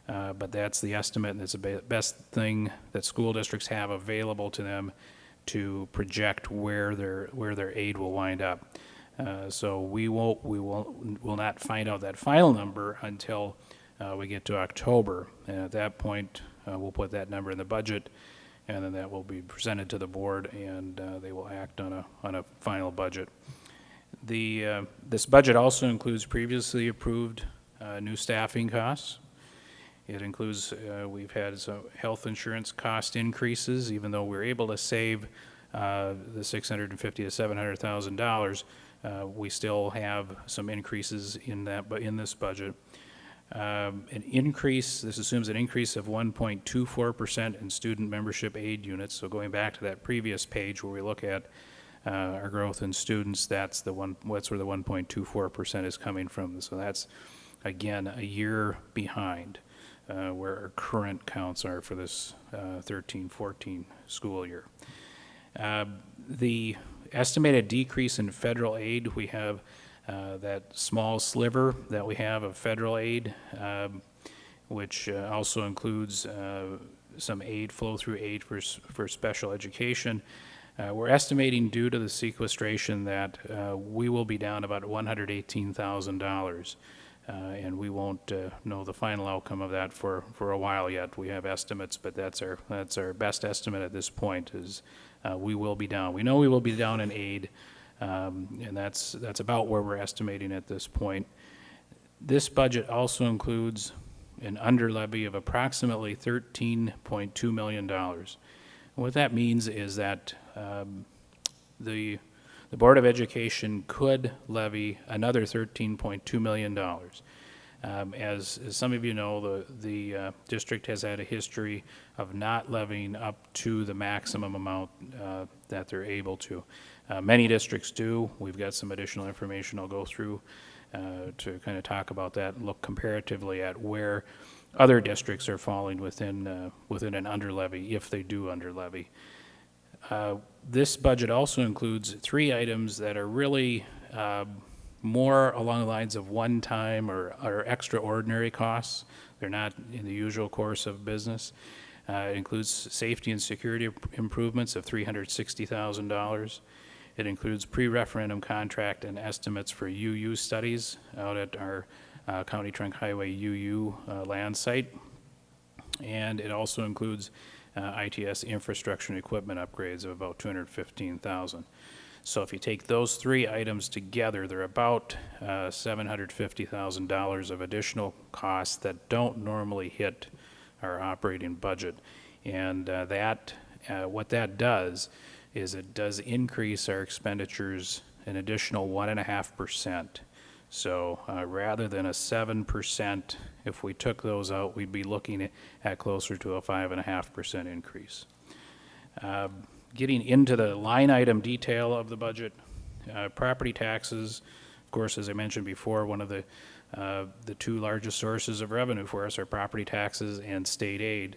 [SPEAKER 6] but that's the estimate, and it's the best thing that school districts have available to them to project where their aid will wind up. So we will not find out that final number until we get to October, and at that point we'll put that number in the budget, and then that will be presented to the board, and they will act on a final budget. This budget also includes previously approved new staffing costs. It includes, we've had some health insurance cost increases, even though we're able to save the $650,000 to $700,000. We still have some increases in that, but in this budget. This assumes an increase of 1.24% in student membership aid units. So going back to that previous page where we look at our growth in students, that's where the 1.24% is coming from. So that's, again, a year behind where our current counts are for this 13-14 school year. The estimated decrease in federal aid, we have that small sliver that we have of federal aid, which also includes some aid, flow-through aid for special education. We're estimating, due to the sequestration, that we will be down about $118,000, and we won't know the final outcome of that for a while yet. We have estimates, but that's our best estimate at this point. Is we will be down. We know we will be down in aid, and that's about where we're estimating at this point. This budget also includes an underlevy of approximately $13.2 million. What that means is that the Board of Education could levy another $13.2 million. As some of you know, the district has had a history of not levying up to the maximum amount that they're able to. Many districts do. We've got some additional information I'll go through to kind of talk about that and look comparatively at where other districts are falling within an underlevy, if they do underlevy. This budget also includes 3 items that are really more along the lines of one-time or extraordinary costs. They're not in the usual course of business. It includes safety and security improvements of $360,000. It includes pre-referendum contract and estimates for UU studies out at our County Trunk Highway UU land site. And it also includes ITS infrastructure and equipment upgrades of about $215,000. So if you take those 3 items together, they're about $750,000 of additional costs that don't normally hit our operating budget. And what that does is it does increase our expenditures an additional 1.5%. So rather than a 7%, if we took those out, we'd be looking at closer to a 5.5% increase. Getting into the line item detail of the budget, property taxes, of course, as I mentioned before, one of the 2 largest sources of revenue for us are property taxes and state aid.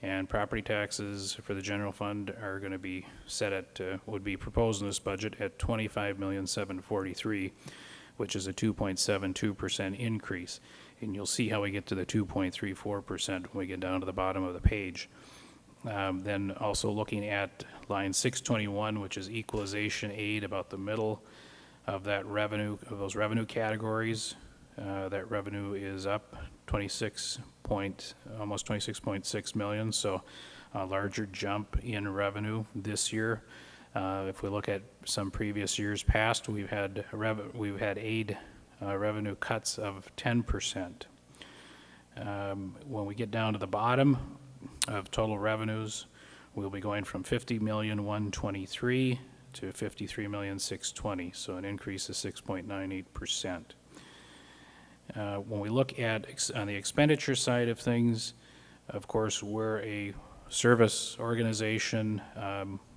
[SPEAKER 6] And property taxes for the general fund are going to be set at, would be proposed in this budget at $25,743,000, which is a 2.72% increase. And you'll see how we get to the 2.34% when we get down to the bottom of the page. Then also looking at line 621, which is equalization aid, about the middle of that revenue, of those revenue categories. That revenue is up almost 26.6 million, so a larger jump in revenue this year. If we look at some previous years past, we've had aid revenue cuts of 10%. When we get down to the bottom of total revenues, we'll be going from 50,123,000 to 53,620,000, so an increase of 6.98%. When we look at on the expenditure side of things, of course, we're a service organization.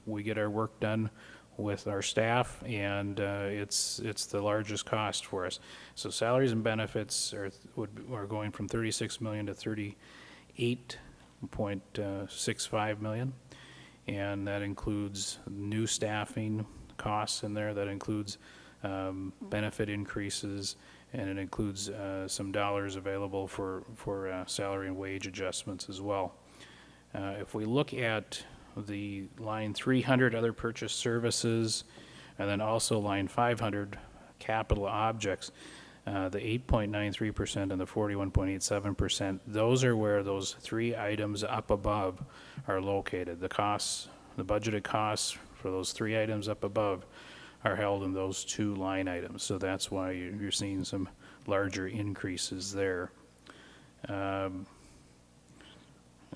[SPEAKER 6] We get our work done with our staff, and it's the largest cost for us. So salaries and benefits are going from 36 million to 38.65 million, and that includes new staffing costs in there. That includes benefit increases, and it includes some dollars available for salary and wage adjustments as well. If we look at the line 300, other purchase services, and then also line 500, capital objects, the 8.93% and the 41.87%, those are where those three items up above are located. The costs, the budgeted costs for those three items up above are held in those two line items. So that's why you're seeing some larger increases there.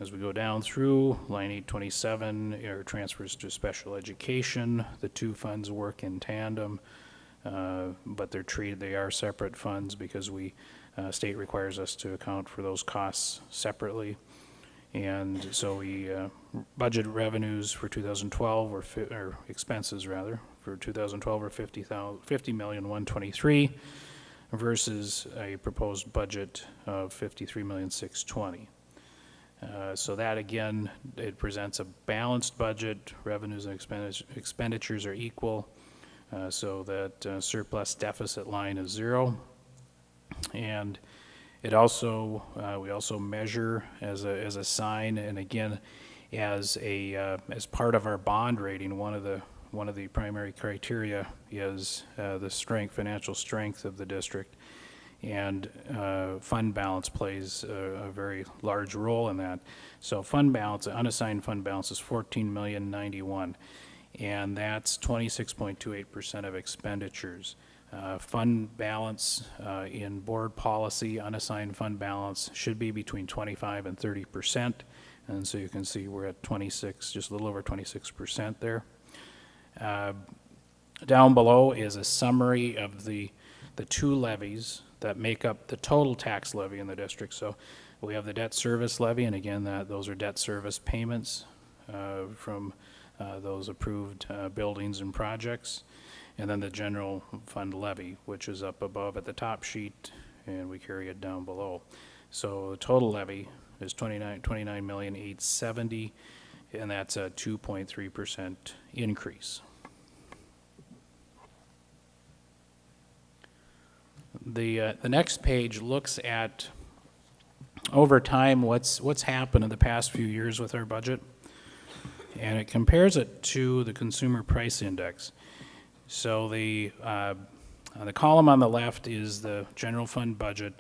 [SPEAKER 6] As we go down through, line 827 are transfers to special education. The two funds work in tandem, but they are separate funds because state requires us to account for those costs separately. And so we budget revenues for 2012, or expenses rather, for 2012 are 50,123,000 versus a proposed budget of 53,620,000. So that again, it presents a balanced budget. Revenues and expenditures are equal, so that surplus deficit line is 0. And it also we also measure as a sign, and again, as part of our bond rating, one of the primary criteria is the financial strength of the district, and fund balance plays a very large role in that. So fund balance, unassigned fund balance is 14,091,000, and that's 26.28% of expenditures. Fund balance in board policy, unassigned fund balance should be between 25 and 30%, and so you can see we're at 26, just a little over 26% there. Down below is a summary of the two levies that make up the total tax levy in the district. So we have the debt service levy, and again, those are debt service payments from those approved buildings and projects, and then the general fund levy, which is up above at the top sheet, and we carry it down below. So the total levy is 29,870,000, and that's a 2.3% increase. The next page looks at, over time, what's happened in the past few years with our budget, and it compares it to the Consumer Price Index. So the column on the left is the general fund budget,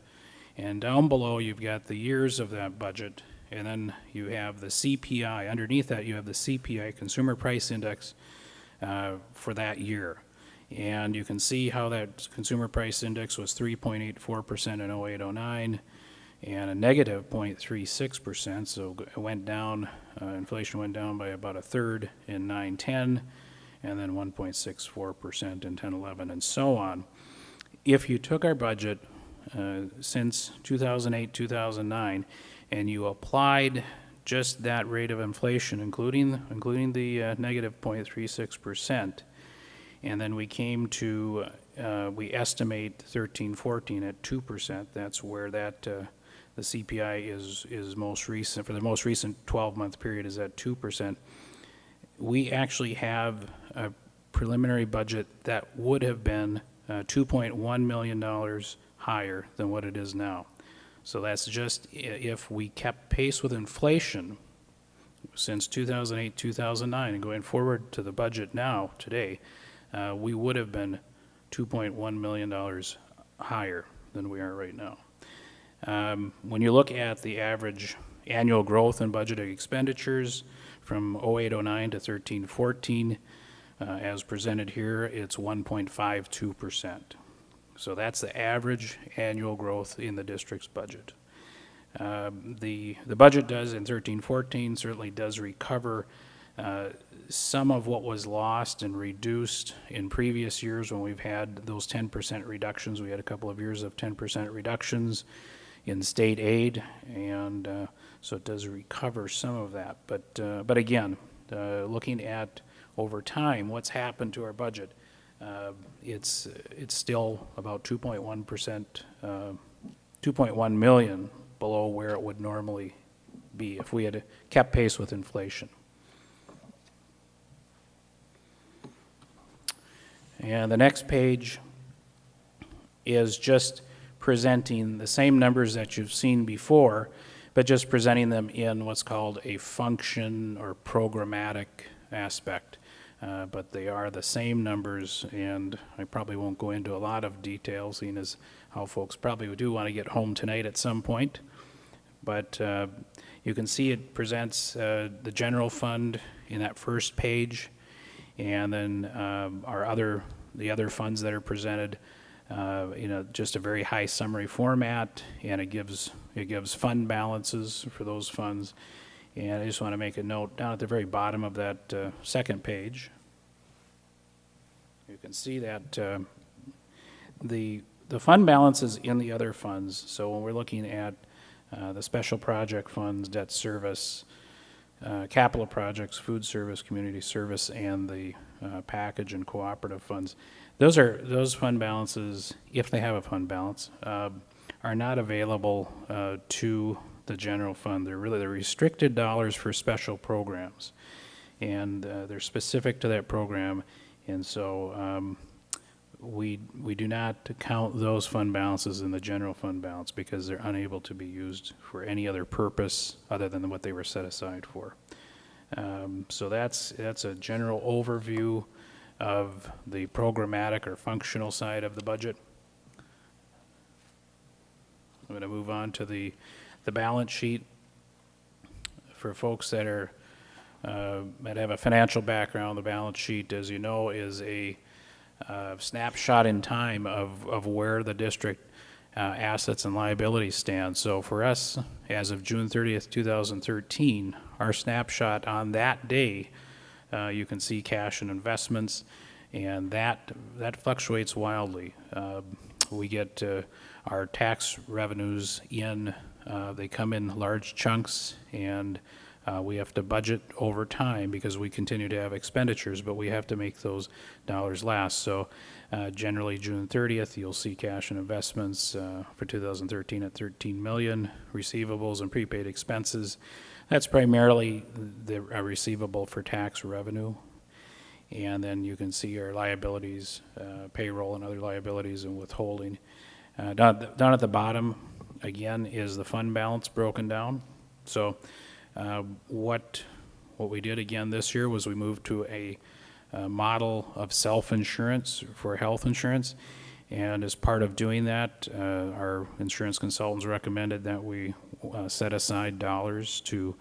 [SPEAKER 6] and down below you've got the years of that budget, and then you have the CPI. Underneath that you have the CPI, Consumer Price Index, for that year. And you can see how that Consumer Price Index was 3.84% in 08-09 and a negative 0.36%, so it went down, inflation went down by about a third in 9-10, and then 1.64% in 10-11, and so on. If you took our budget since 2008-2009 and you applied just that rate of inflation, including the negative 0.36%, and then we came to, we estimate 13-14 at 2%. That's where that the CPI is most recent, for the most recent 12-month period is at 2%. We actually have a preliminary budget that would have been $2.1 million higher than what it is now. So that's just if we kept pace with inflation since 2008, 2009, and going forward to the budget now, today, we would have been $2.1 million higher than we are right now. When you look at the average annual growth in budgeted expenditures from 08-09 to 13-14, as presented here, it's 1.52%. So that's the average annual growth in the district's budget. The budget does in 13-14 certainly does recover some of what was lost and reduced in previous years when we've had those 10% reductions. We had a couple of years of 10% reductions in state aid, and so it does recover some of that. But again, looking at over time what's happened to our budget, it's still about 2.1%, 2.1 million below where it would normally be if we had kept pace with inflation. And the next page is just presenting the same numbers that you've seen before, but just presenting them in what's called a function or programmatic aspect. But they are the same numbers, and I probably won't go into a lot of detail, seeing as how folks probably do want to get home tonight at some point. But you can see it presents the general fund in that first page, and then the other funds that are presented just a very high summary format, and it gives fund balances for those funds. And I just want to make a note down at the very bottom of that second page. You can see that the fund balances in the other funds. So when we're looking at the special project funds, debt service, capital projects, food service, community service, and the package and cooperative funds, those fund balances, if they have a fund balance, are not available to the general fund. They're really the restricted dollars for special programs, and they're specific to that program, and so we do not count those fund balances in the general fund balance because they're unable to be used for any other purpose other than what they were set aside for. So that's a general overview of the programmatic or functional side of the budget. I'm going to move on to the balance sheet. For folks that have a financial background, the balance sheet, as you know, is a snapshot in time of where the district assets and liabilities stand. So for us, as of June 30th, 2013, our snapshot on that day, you can see cash and investments, and that fluctuates wildly. We get our tax revenues in, they come in large chunks, and we have to budget over time because we continue to have expenditures, but we have to make those dollars last. So generally June 30th, you'll see cash and investments for 2013 at 13 million, receivables and prepaid expenses. That's primarily the receivable for tax revenue. And then you can see our liabilities, payroll and other liabilities and withholding. Down at the bottom, again, is the fund balance broken down. So what we did again this year was we moved to a model of self-insurance for health insurance. And as part of doing that, our insurance consultants recommended that we set aside dollars to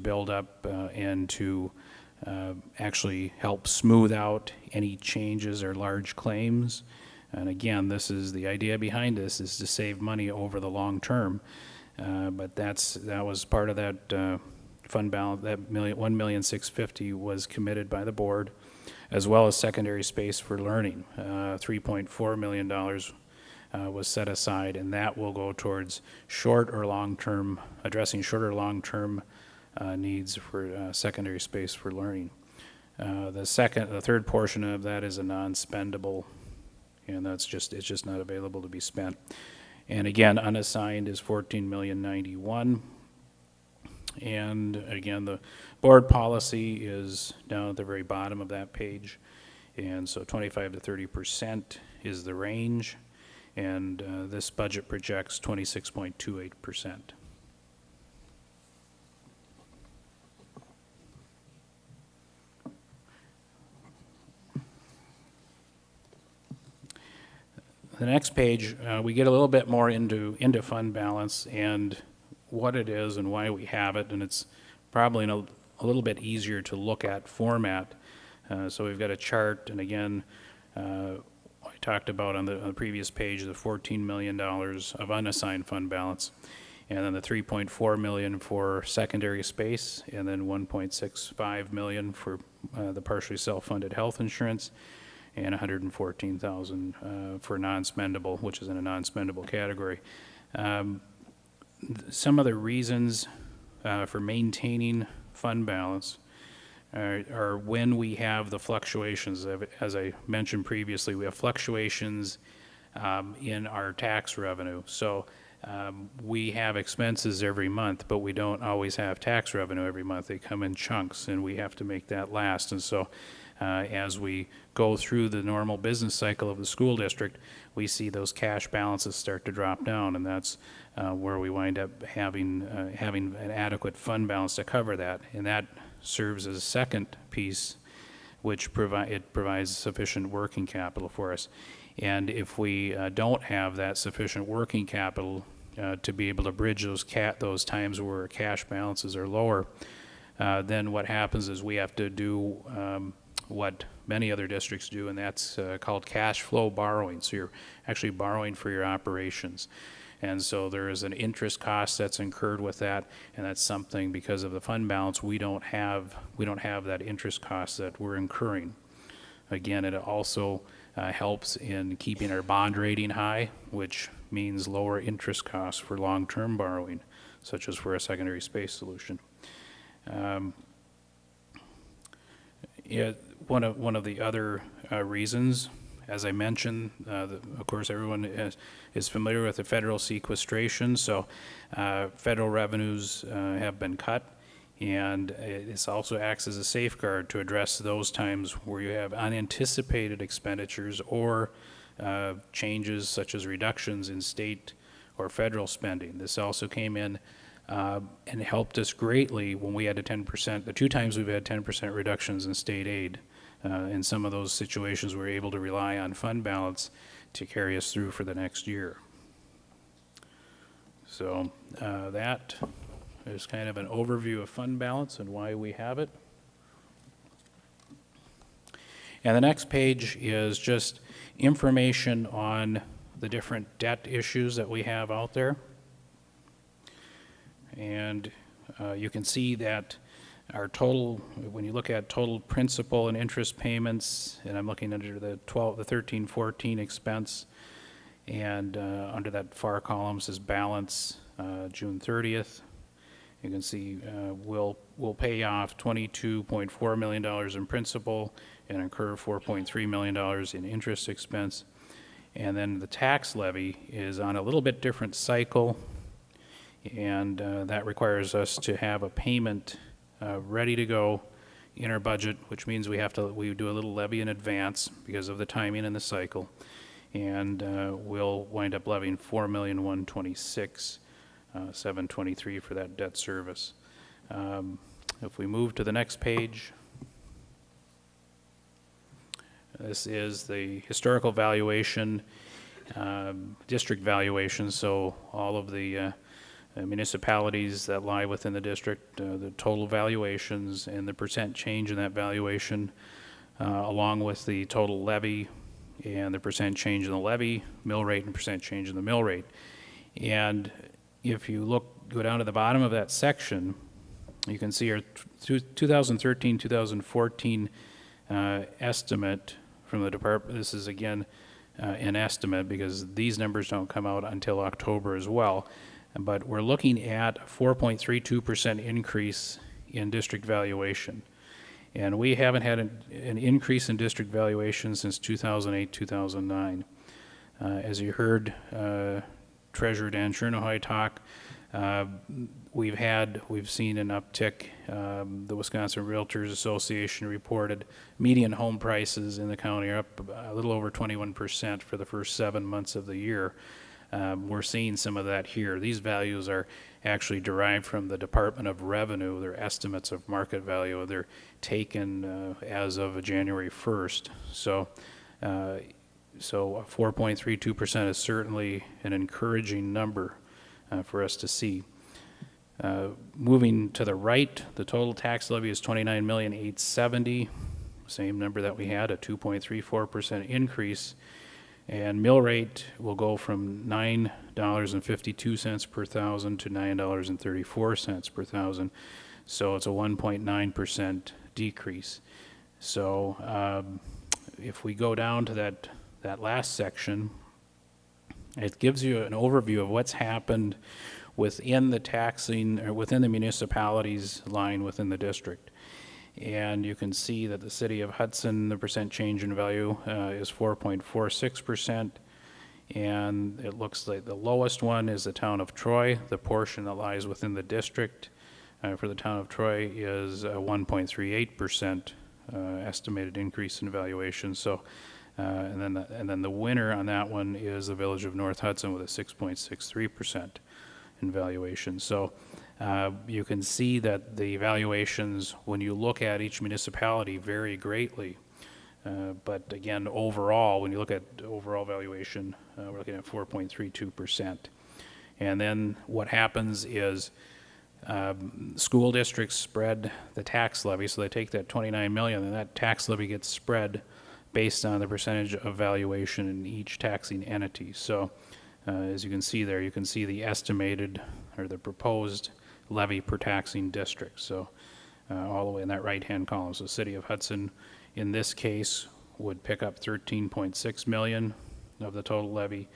[SPEAKER 6] build up and to actually help smooth out any changes or large claims. And again, this is the idea behind this is to save money over the long term. But that was part of that fund balance. That $1,650,000 was committed by the board, as well as secondary space for learning. $3.4 million was set aside, and that will go towards short or long term, addressing short or long term needs for secondary space for learning. The third portion of that is a non-spendable, and it's just not available to be spent. And again, unassigned is 14,091,000. And again, the board policy is down at the very bottom of that page. And so 25 to 30% is the range. And this budget projects 26.28%. The next page, we get a little bit more into fund balance and what it is and why we have it, and it's probably in a little bit easier to look at format. So we've got a chart, and again, I talked about on the previous page the $14 million of unassigned fund balance, and then the $3.4 million for secondary space, and then $1.65 million for the partially self-funded health insurance, and $114,000 for non-spendable, which is in a non-spendable category. Some of the reasons for maintaining fund balance are when we have the fluctuations. As I mentioned previously, we have fluctuations in our tax revenue. So we have expenses every month, but we don't always have tax revenue every month. They come in chunks, and we have to make that last. And so as we go through the normal business cycle of the school district, we see those cash balances start to drop down, and that's where we wind up having an adequate fund balance to cover that. And that serves as a second piece, which provides sufficient working capital for us. And if we don't have that sufficient working capital to be able to bridge those times where our cash balances are lower, then what happens is we have to do what many other districts do, and that's called cash flow borrowing. So you're actually borrowing for your operations. And so there is an interest cost that's incurred with that, and that's something, because of the fund balance, we don't have that interest cost that we're incurring. Again, it also helps in keeping our bond rating high, which means lower interest costs for long-term borrowing, such as for a secondary space solution. One of the other reasons, as I mentioned, of course, everyone is familiar with the federal sequestration. So federal revenues have been cut, and this also acts as a safeguard to address those times where you have unanticipated expenditures or changes such as reductions in state or federal spending. This also came in and helped us greatly when we had a 10%, the two times we've had 10% reductions in state aid. In some of those situations, we were able to rely on fund balance to carry us through for the next year. So that is kind of an overview of fund balance and why we have it. And the next page is just information on the different debt issues that we have out there. And you can see that our total, when you look at total principal and interest payments, and I'm looking under the 1314 expense, and under that far column says balance June 30th. You can see we'll pay off $22.4 million in principal and incur $4.3 million in interest expense. And then the tax levy is on a little bit different cycle, and that requires us to have a payment ready to go in our budget, which means we do a little levy in advance because of the timing and the cycle, and we'll wind up levying $4,126,723 for that debt service. If we move to the next page, this is the historical valuation, district valuation, so all of the municipalities that lie within the district, the total valuations and the percent change in that valuation, along with the total levy and the percent change in the levy, mill rate, and percent change in the mill rate. And if you go down to the bottom of that section, you can see our 2013-2014 estimate from the department. This is again an estimate because these numbers don't come out until October as well. But we're looking at a 4.32% increase in district valuation. And we haven't had an increase in district valuation since 2008, 2009. As you heard, Treasurer Dan Chernohoy talk, we've seen an uptick. The Wisconsin Realtors Association reported median home prices in the county are up a little over 21% for the first 7 months of the year. We're seeing some of that here. These values are actually derived from the Department of Revenue, their estimates of market value. They're taken as of January 1st. So 4.32% is certainly an encouraging number for us to see. Moving to the right, the total tax levy is $29,870,000, same number that we had, a 2.34% increase. And mill rate will go from $9.52 per thousand to $9.34 per thousand. So it's a 1.9% decrease. So if we go down to that last section, it gives you an overview of what's happened within the taxing, or within the municipalities line within the district. And you can see that the city of Hudson, the percent change in value is 4.46%. And it looks like the lowest one is the town of Troy. The portion that lies within the district for the town of Troy is 1.38% estimated increase in valuation. So, and then the winner on that one is the village of North Hudson with a 6.63% in valuation. So you can see that the valuations, when you look at each municipality, vary greatly. But again, overall, when you look at overall valuation, we're looking at 4.32%. And then what happens is school districts spread the tax levy. So they take that $29 million, and that tax levy gets spread based on the percentage of valuation in each taxing entity. So as you can see there, you can see the estimated or the proposed levy per taxing district. So all the way in that right-hand column. So city of Hudson, in this case, would pick up 13.6 million of the total levy,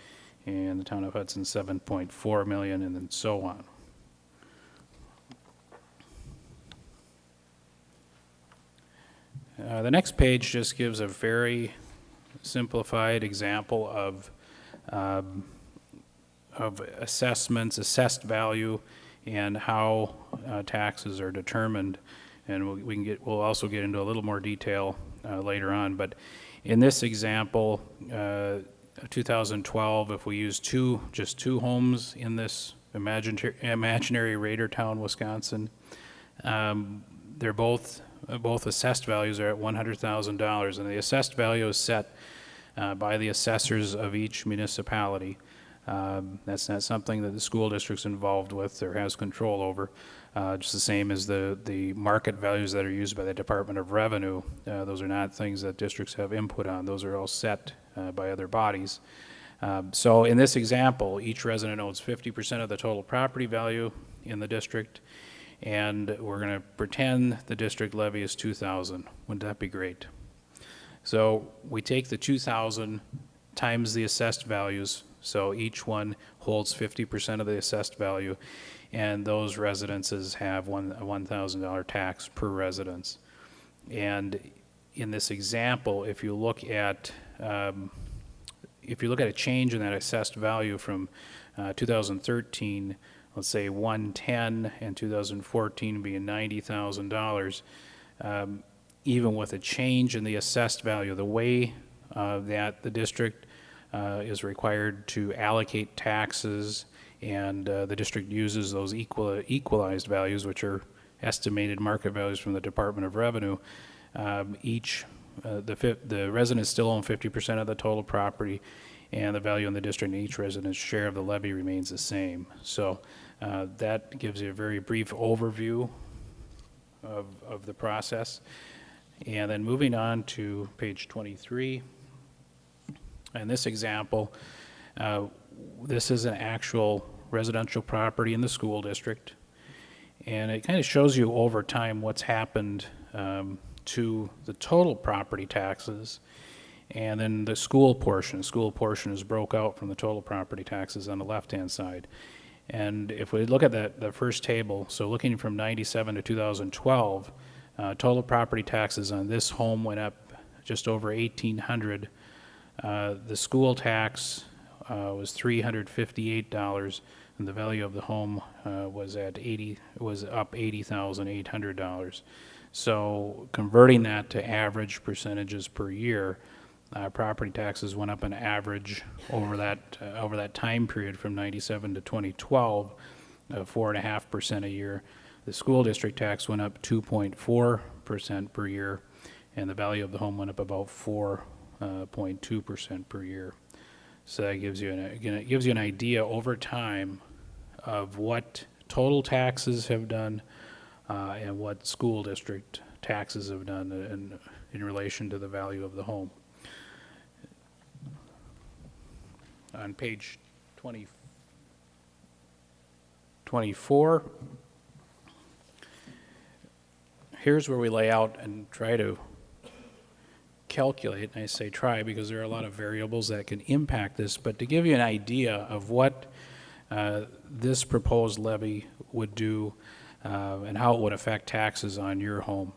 [SPEAKER 6] and the town of Hudson 7.4 million, and then so on. The next page just gives a very simplified example of assessments, assessed value, and how taxes are determined. And we'll also get into a little more detail later on. But in this example, 2012, if we use just two homes in this imaginary Raider Town, Wisconsin, they're both assessed values are at $100,000, and the assessed value is set by the assessors of each municipality. That's not something that the school district's involved with or has control over. Just the same as the market values that are used by the Department of Revenue. Those are not things that districts have input on. Those are all set by other bodies. So in this example, each resident owns 50% of the total property value in the district, and we're going to pretend the district levy is $2,000. Wouldn't that be great? So we take the $2,000 times the assessed values. So each one holds 50% of the assessed value, and those residences have a $1,000 tax per residence. And in this example, if you look at a change in that assessed value from 2013, let's say 110, and 2014 being $90,000, even with a change in the assessed value, the way that the district is required to allocate taxes, and the district uses those equalized values, which are estimated market values from the Department of Revenue. The residents still own 50% of the total property, and the value in the district and each resident's share of the levy remains the same. So that gives you a very brief overview of the process. And then moving on to page 23. In this example, this is an actual residential property in the school district, and it kind of shows you over time what's happened to the total property taxes, and then the school portion. The school portion is broke out from the total property taxes on the left-hand side. And if we look at the first table, so looking from 97 to 2012, total property taxes on this home went up just over $1,800. The school tax was $358, and the value of the home was up $80,800. So converting that to average percentages per year, property taxes went up an average over that time period from 97 to 2012, 4.5% a year. The school district tax went up 2.4% per year, and the value of the home went up about 4.2% per year. So that gives you it gives you an idea over time of what total taxes have done and what school district taxes have done in relation to the value of the home. On page 24, here's where we lay out and try to calculate, and I say try because there are a lot of variables that can impact this, but to give you an idea of what this proposed levy would do and how it would affect taxes on your home.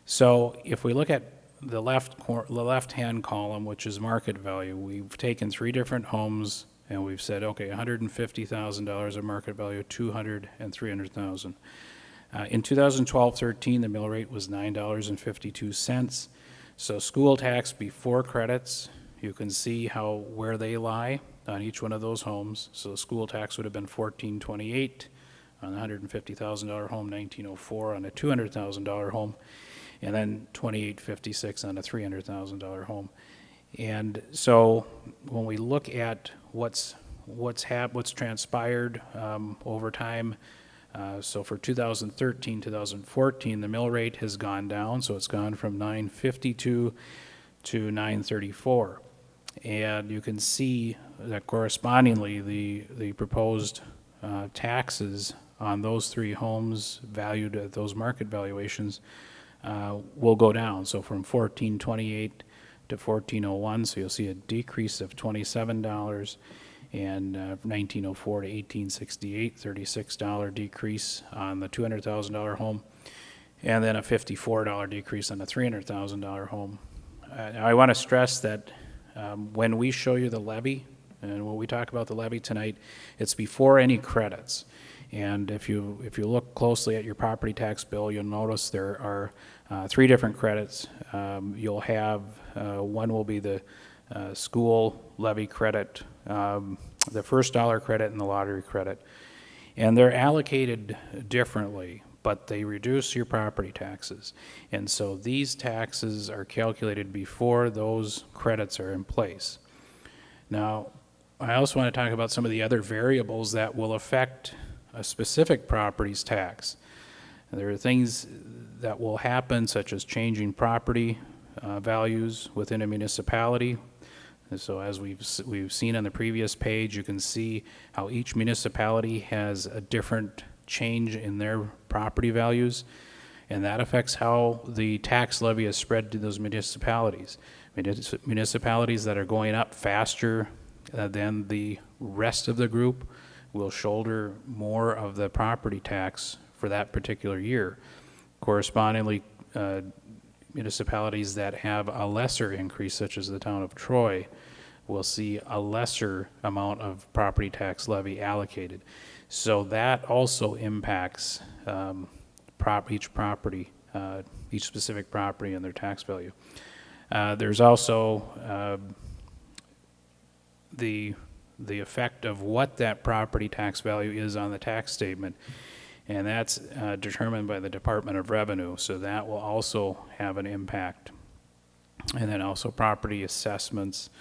[SPEAKER 6] So if we look at the left-hand column, which is market value, we've taken three different homes and we've said, okay, $150,000 of market value, $200,000 and $300,000. In 2012-13, the mill rate was $9.52. So school tax before credits, you can see where they lie on each one of those homes. So the school tax would have been $14.28 on a $150,000 home, $19.04 on a $200,000 home, and then $28.56 on a $300,000 home. And so when we look at what's transpired over time, so for 2013, 2014, the mill rate has gone down, so it's gone from $9.52 to $9.34. And you can see that correspondingly, the proposed taxes on those three homes valued at those market valuations will go down. So from $14.28 to $14.01, so you'll see a decrease of $27, and $19.04 to $18.68, $36 decrease on the $200,000 home, and then a $54 decrease on the $300,000 home. I want to stress that when we show you the levy, and when we talk about the levy tonight, it's before any credits. And if you look closely at your property tax bill, you'll notice there are three different credits. You'll have one will be the school levy credit, the first dollar credit, and the lottery credit. And they're allocated differently, but they reduce your property taxes. And so these taxes are calculated before those credits are in place. Now, I also want to talk about some of the other variables that will affect a specific property's tax. And there are things that will happen, such as changing property values within a municipality. And so as we've seen on the previous page, you can see how each municipality has a different change in their property values, and that affects how the tax levy is spread to those municipalities. Municipalities that are going up faster than the rest of the group will shoulder more of the property tax for that particular year. Correspondingly, municipalities that have a lesser increase, such as the town of Troy, will see a lesser amount of property tax levy allocated. So that also impacts each specific property and their tax value. There's also the effect of what that property tax value is on the tax statement, and that's determined by the Department of Revenue, so that will also have an impact. And then also property assessments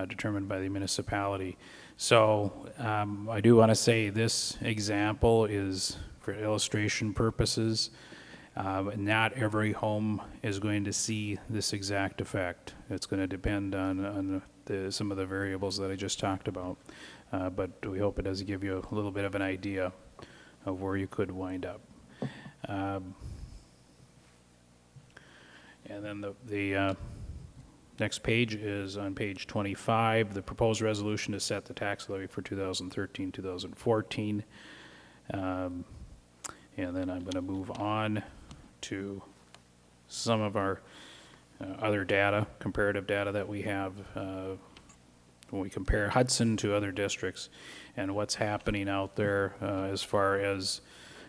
[SPEAKER 6] determined by the municipality. So I do want to say this example is for illustration purposes. Not every home is going to see this exact effect. It's going to depend on some of the variables that I just talked about. But we hope it does give you a little bit of an idea of where you could wind up. And then the next page is on page 25, the proposed resolution to set the tax levy for 2013-2014. And then I'm going to move on to some of our other data, comparative data that we have when we compare Hudson to other districts and what's happening out there as far as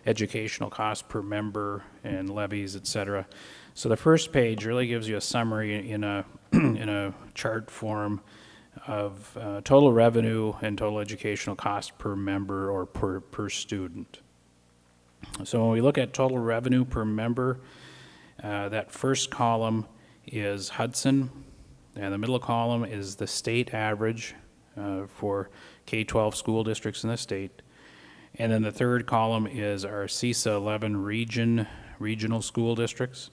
[SPEAKER 6] educational cost per member and levies, et cetera. So the first page really gives you a summary in a, in a chart form of total revenue and total educational cost per member or per student. So when we look at total revenue per member, that first column is Hudson, and the middle column is the state average for K-12 school districts in the state. And then the third column is our CISA 11 regional school districts.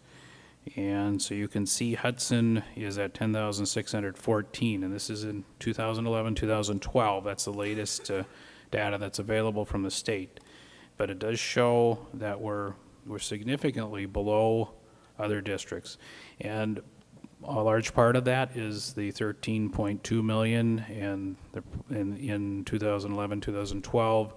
[SPEAKER 6] And so you can see Hudson is at 10,614, and this is in 2011, 2012. That's the latest data that's available from the state. But it does show that we're significantly below other districts. And a large part of that is the 13.2 million, and in 2011, 2012,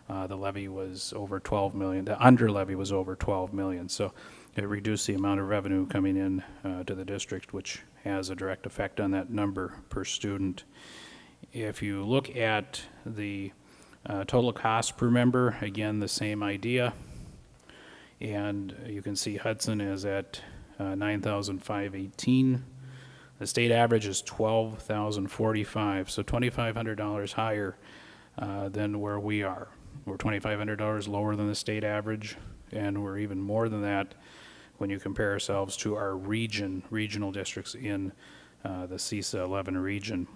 [SPEAKER 6] the levy was over 12 million. The under levy was over 12 million. So it reduced the amount of revenue coming in to the district, which has a direct effect on that number per student. If you look at the total cost per member, again, the same idea. And you can see Hudson is at 9,518. The state average is 12,045, so $2,500 higher than where we are. We're $2,500 lower than the state average, and we're even more than that when you compare ourselves to our regional districts in the CISA 11 region.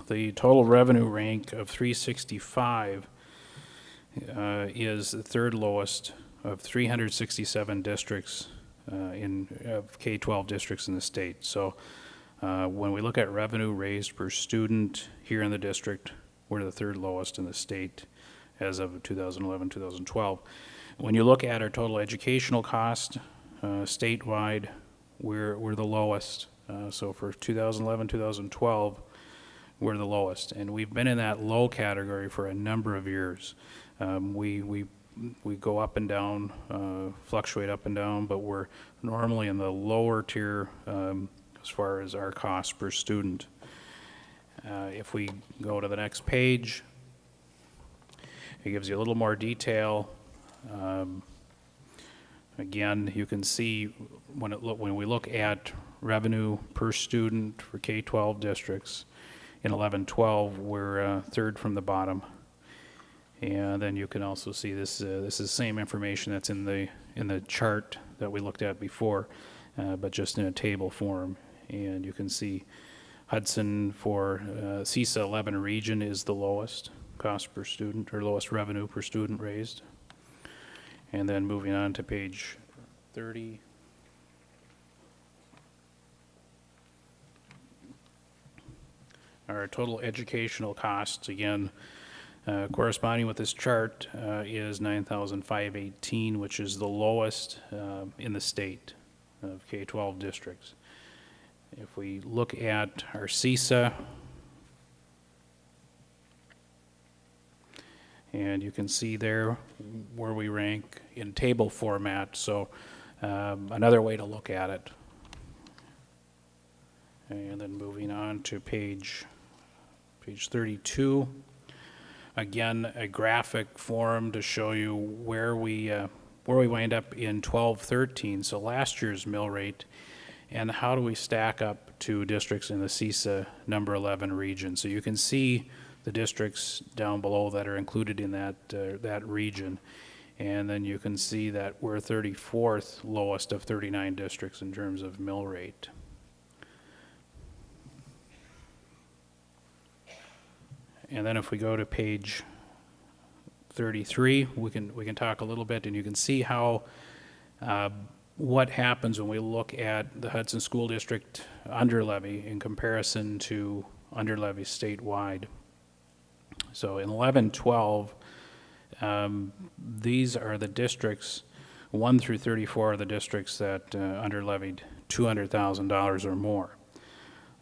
[SPEAKER 6] The total revenue rank of 365 is the third lowest of 367 districts of K-12 districts in the state. So when we look at revenue raised per student here in the district, we're the third lowest in the state as of 2011, 2012. When you look at our total educational cost statewide, we're the lowest. So for 2011, 2012, we're the lowest. And we've been in that low category for a number of years. We go up and down, fluctuate up and down, but we're normally in the lower tier as far as our cost per student. If we go to the next page, it gives you a little more detail. Again, you can see when we look at revenue per student for K-12 districts, in 11-12, we're third from the bottom. And then you can also see this is the same information that's in the chart that we looked at before, but just in a table form. And you can see Hudson for CISA 11 region is the lowest cost per student, or lowest revenue per student raised. And then moving on to page 30. Our total educational costs, again, corresponding with this chart, is 9,518, which is the lowest in the state of K-12 districts. If we look at our CISA, and you can see there where we rank in table format, so another way to look at it. And then moving on to page 32. Again, a graphic form to show you where we wind up in 12-13, so last year's mill rate, and how do we stack up to districts in the CISA number 11 region. So you can see the districts down below that are included in that region, and then you can see that we're 34th lowest of 39 districts in terms of mill rate. And then if we go to page 33, we can talk a little bit, and you can see how what happens when we look at the Hudson School District under levy in comparison to under levy statewide. So in 11-12, these are the districts, 1 through 34 are the districts that under levied $200,000 or more.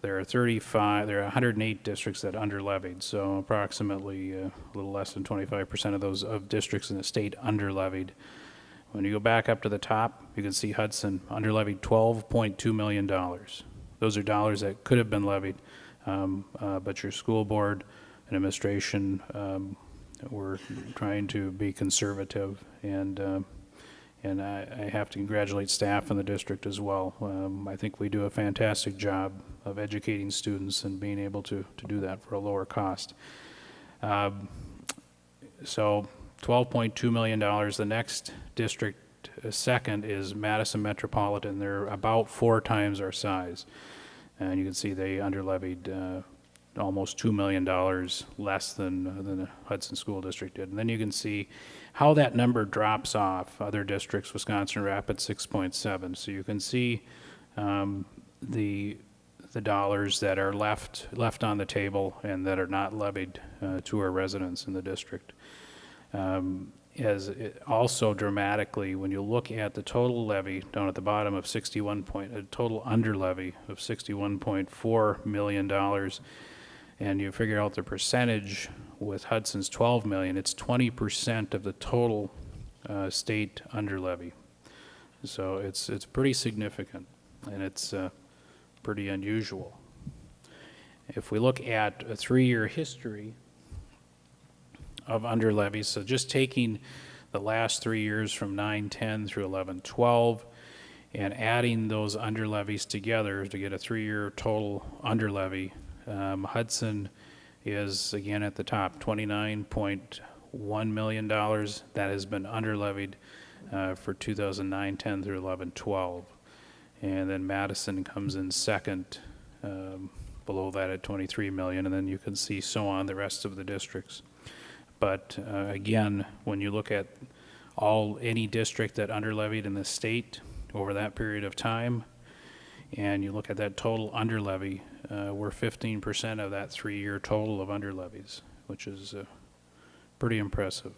[SPEAKER 6] There are 108 districts that under levied, so approximately a little less than 25% of those districts in the state under levied. When you go back up to the top, you can see Hudson under levied $12.2 million. Those are dollars that could have been levied But your school board and administration, we're trying to be conservative, and I have to congratulate staff in the district as well. I think we do a fantastic job of educating students and being able to do that for a lower cost. So $12.2 million. The next district second is Madison Metropolitan. They're about 4 times our size. And you can see they underlevied almost $2 million less than the Hudson School District did. And then you can see how that number drops off. Other districts, Wisconsin Rapids 6.7. So you can see the dollars that are left on the table and that are not levied to our residents in the district. As it also dramatically, when you look at the total levy down at the bottom of total under levy of $61.4 million, and you figure out the percentage with Hudson's 12 million, it's 20% of the total state under levy. So it's pretty significant, and it's pretty unusual. If we look at a 3-year history of under levies, so just taking the last 3 years from 9-10 through 11-12 and adding those under levies together to get a 3-year total under levy, Hudson is again at the top, $29.1 million that has been under levied for 2009-10 through 11-12. And then Madison comes in second, below that at $23 million, and then you can see so on the rest of the districts. But again, when you look at any district that underlevied in the state over that period of time, and you look at that total underlevy, we're 15% of that 3-year total of underlevies, which is pretty impressive.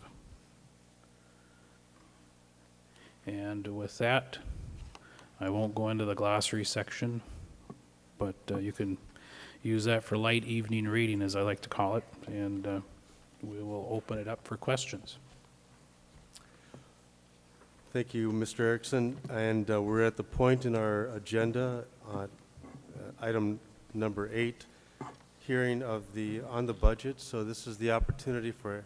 [SPEAKER 6] And with that, I won't go into the glossary section, but you can use that for light evening reading, as I like to call it, and we will open it up for questions.
[SPEAKER 1] Thank you, Mr. Erickson. And we're at the point in our agenda, item number 8, hearing on the budget. So this is the opportunity for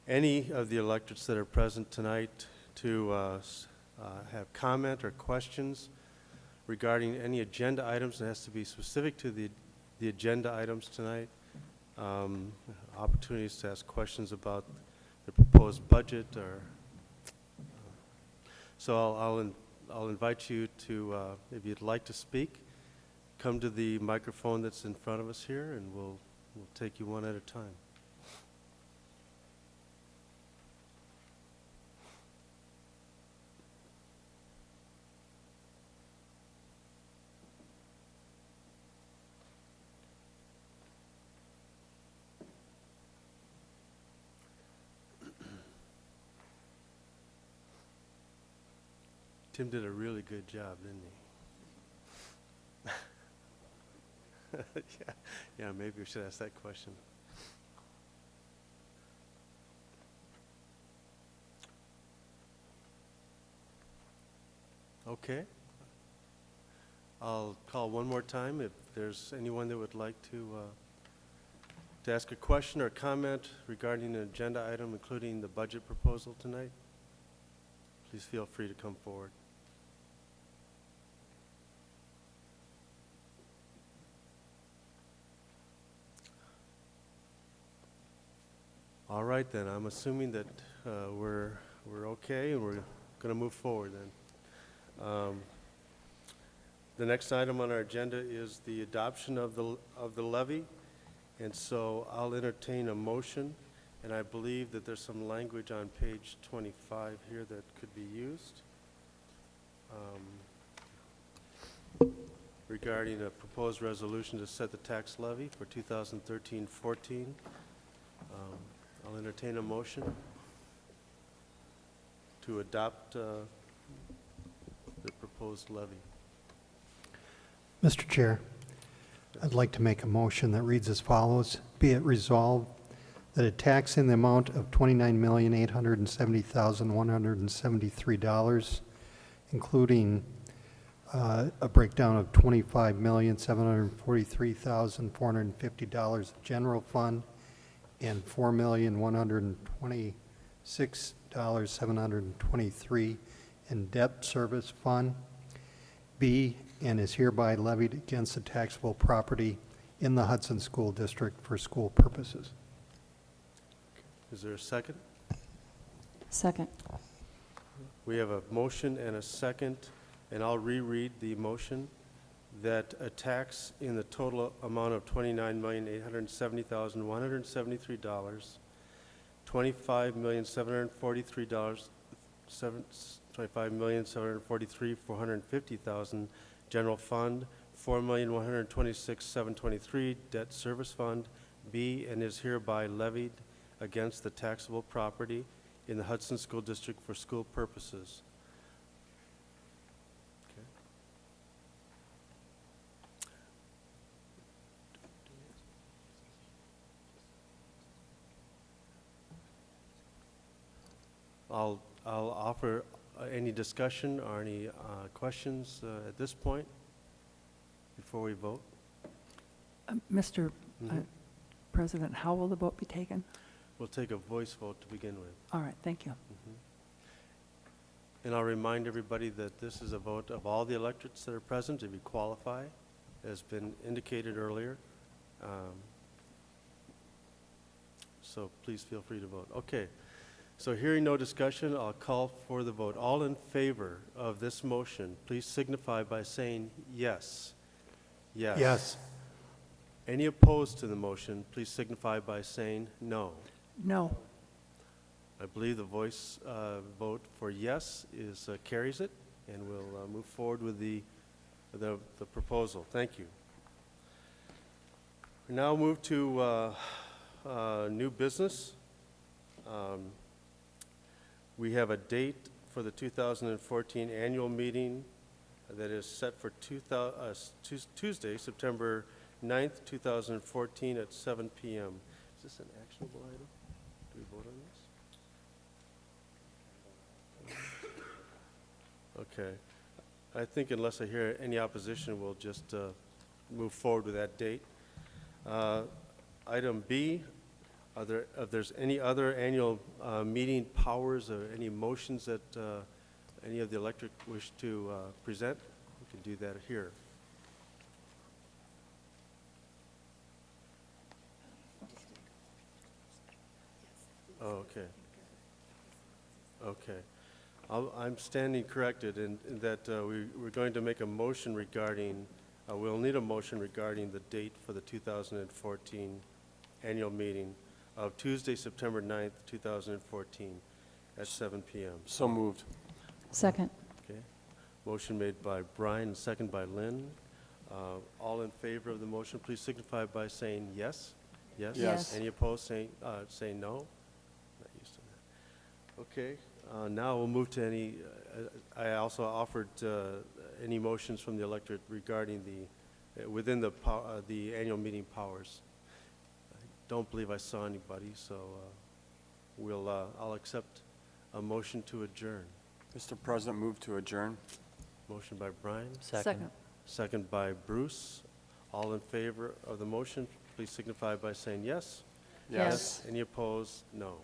[SPEAKER 1] any of the electeds that are present tonight to have comment or questions regarding any agenda items. It has to be specific to the agenda items tonight. Opportunities to ask questions about the proposed budget, or so I'll invite you to, if you'd like to speak, come to the microphone that's in front of us here, and we'll take you one at a time. Tim did a really good job, didn't he? Yeah, maybe we should ask that question. Okay. I'll call one more time if there's anyone that would like to ask a question or comment regarding an agenda item, including the budget proposal tonight. Please feel free to come forward. All right, then. I'm assuming that we're okay, and we're going to move forward then. The next item on our agenda is the adoption of the levy, and so I'll entertain a motion, and I believe that there's some language on page 25 here that could be used regarding a proposed resolution to set the tax levy for 2013-14. I'll entertain a motion to adopt the proposed levy.
[SPEAKER 4] Mr. Chair, I'd like to make a motion that reads as follows. Be it resolved that a tax in the amount of $29,870,173, including a breakdown of $25,743,450 in general fund and $4,126,723 in debt service fund. B, and is hereby levied against the taxable property in the Hudson School District for school purposes.
[SPEAKER 1] Is there a second?
[SPEAKER 3] Second.
[SPEAKER 1] We have a motion and a second, and I'll reread the motion, that a tax in the total amount of $29,870,173, $25,743,450,000 general fund, $4,126,723 debt service fund, B, and is hereby levied against the taxable property in the Hudson School District for school purposes. Okay. I'll offer any discussion or any questions at this point before we vote.
[SPEAKER 7] Mr.
[SPEAKER 1] Mhm.
[SPEAKER 7] President, how will the vote be taken?
[SPEAKER 1] We'll take a voice vote to begin with.
[SPEAKER 7] All right, thank you.
[SPEAKER 1] And I'll remind everybody that this is a vote of all the electorates that are present if you qualify, as been indicated earlier. So please feel free to vote. Okay, so hearing no discussion, I'll call for the vote. All in favor of this motion, please signify by saying yes. Yes.
[SPEAKER 4] Yes.
[SPEAKER 1] Any opposed to the motion, please signify by saying no.
[SPEAKER 7] No.
[SPEAKER 1] I believe the voice vote for yes is carries it, and we'll move forward with the proposal. Thank you. We now move to new business. We have a date for the 2014 annual meeting that is set for Tuesday, September 9th, 2014 at 7 p.m. Is this an actionable item? Do we vote on this? Okay. I think unless I hear any opposition, we'll just move forward with that date. Item B, if there's any other annual meeting powers or any motions that any of the electorate wish to present, we can do that here. Oh, okay. Okay. I'm standing corrected in that we're going to make a motion regarding, we'll need a motion regarding the date for the 2014 annual meeting of Tuesday, September 9th, 2014 at 7 p.m.
[SPEAKER 8] So moved.
[SPEAKER 3] Second.
[SPEAKER 1] Okay. Motion made by Brian and second by Lynn. All in favor of the motion, please signify by saying yes. Yes?
[SPEAKER 3] Yes.
[SPEAKER 1] Any opposed, say no? Not used to that. Okay. Now we'll move to any, I also offered any motions from the electorate regarding within the annual meeting powers. I don't believe I saw anybody, so I'll accept a motion to adjourn.
[SPEAKER 8] Mr. President, move to adjourn.
[SPEAKER 1] Motion by Brian,
[SPEAKER 7] Second.
[SPEAKER 1] second by Bruce. All in favor of the motion, please signify by saying yes.
[SPEAKER 3] Yes.
[SPEAKER 1] Any opposed? No.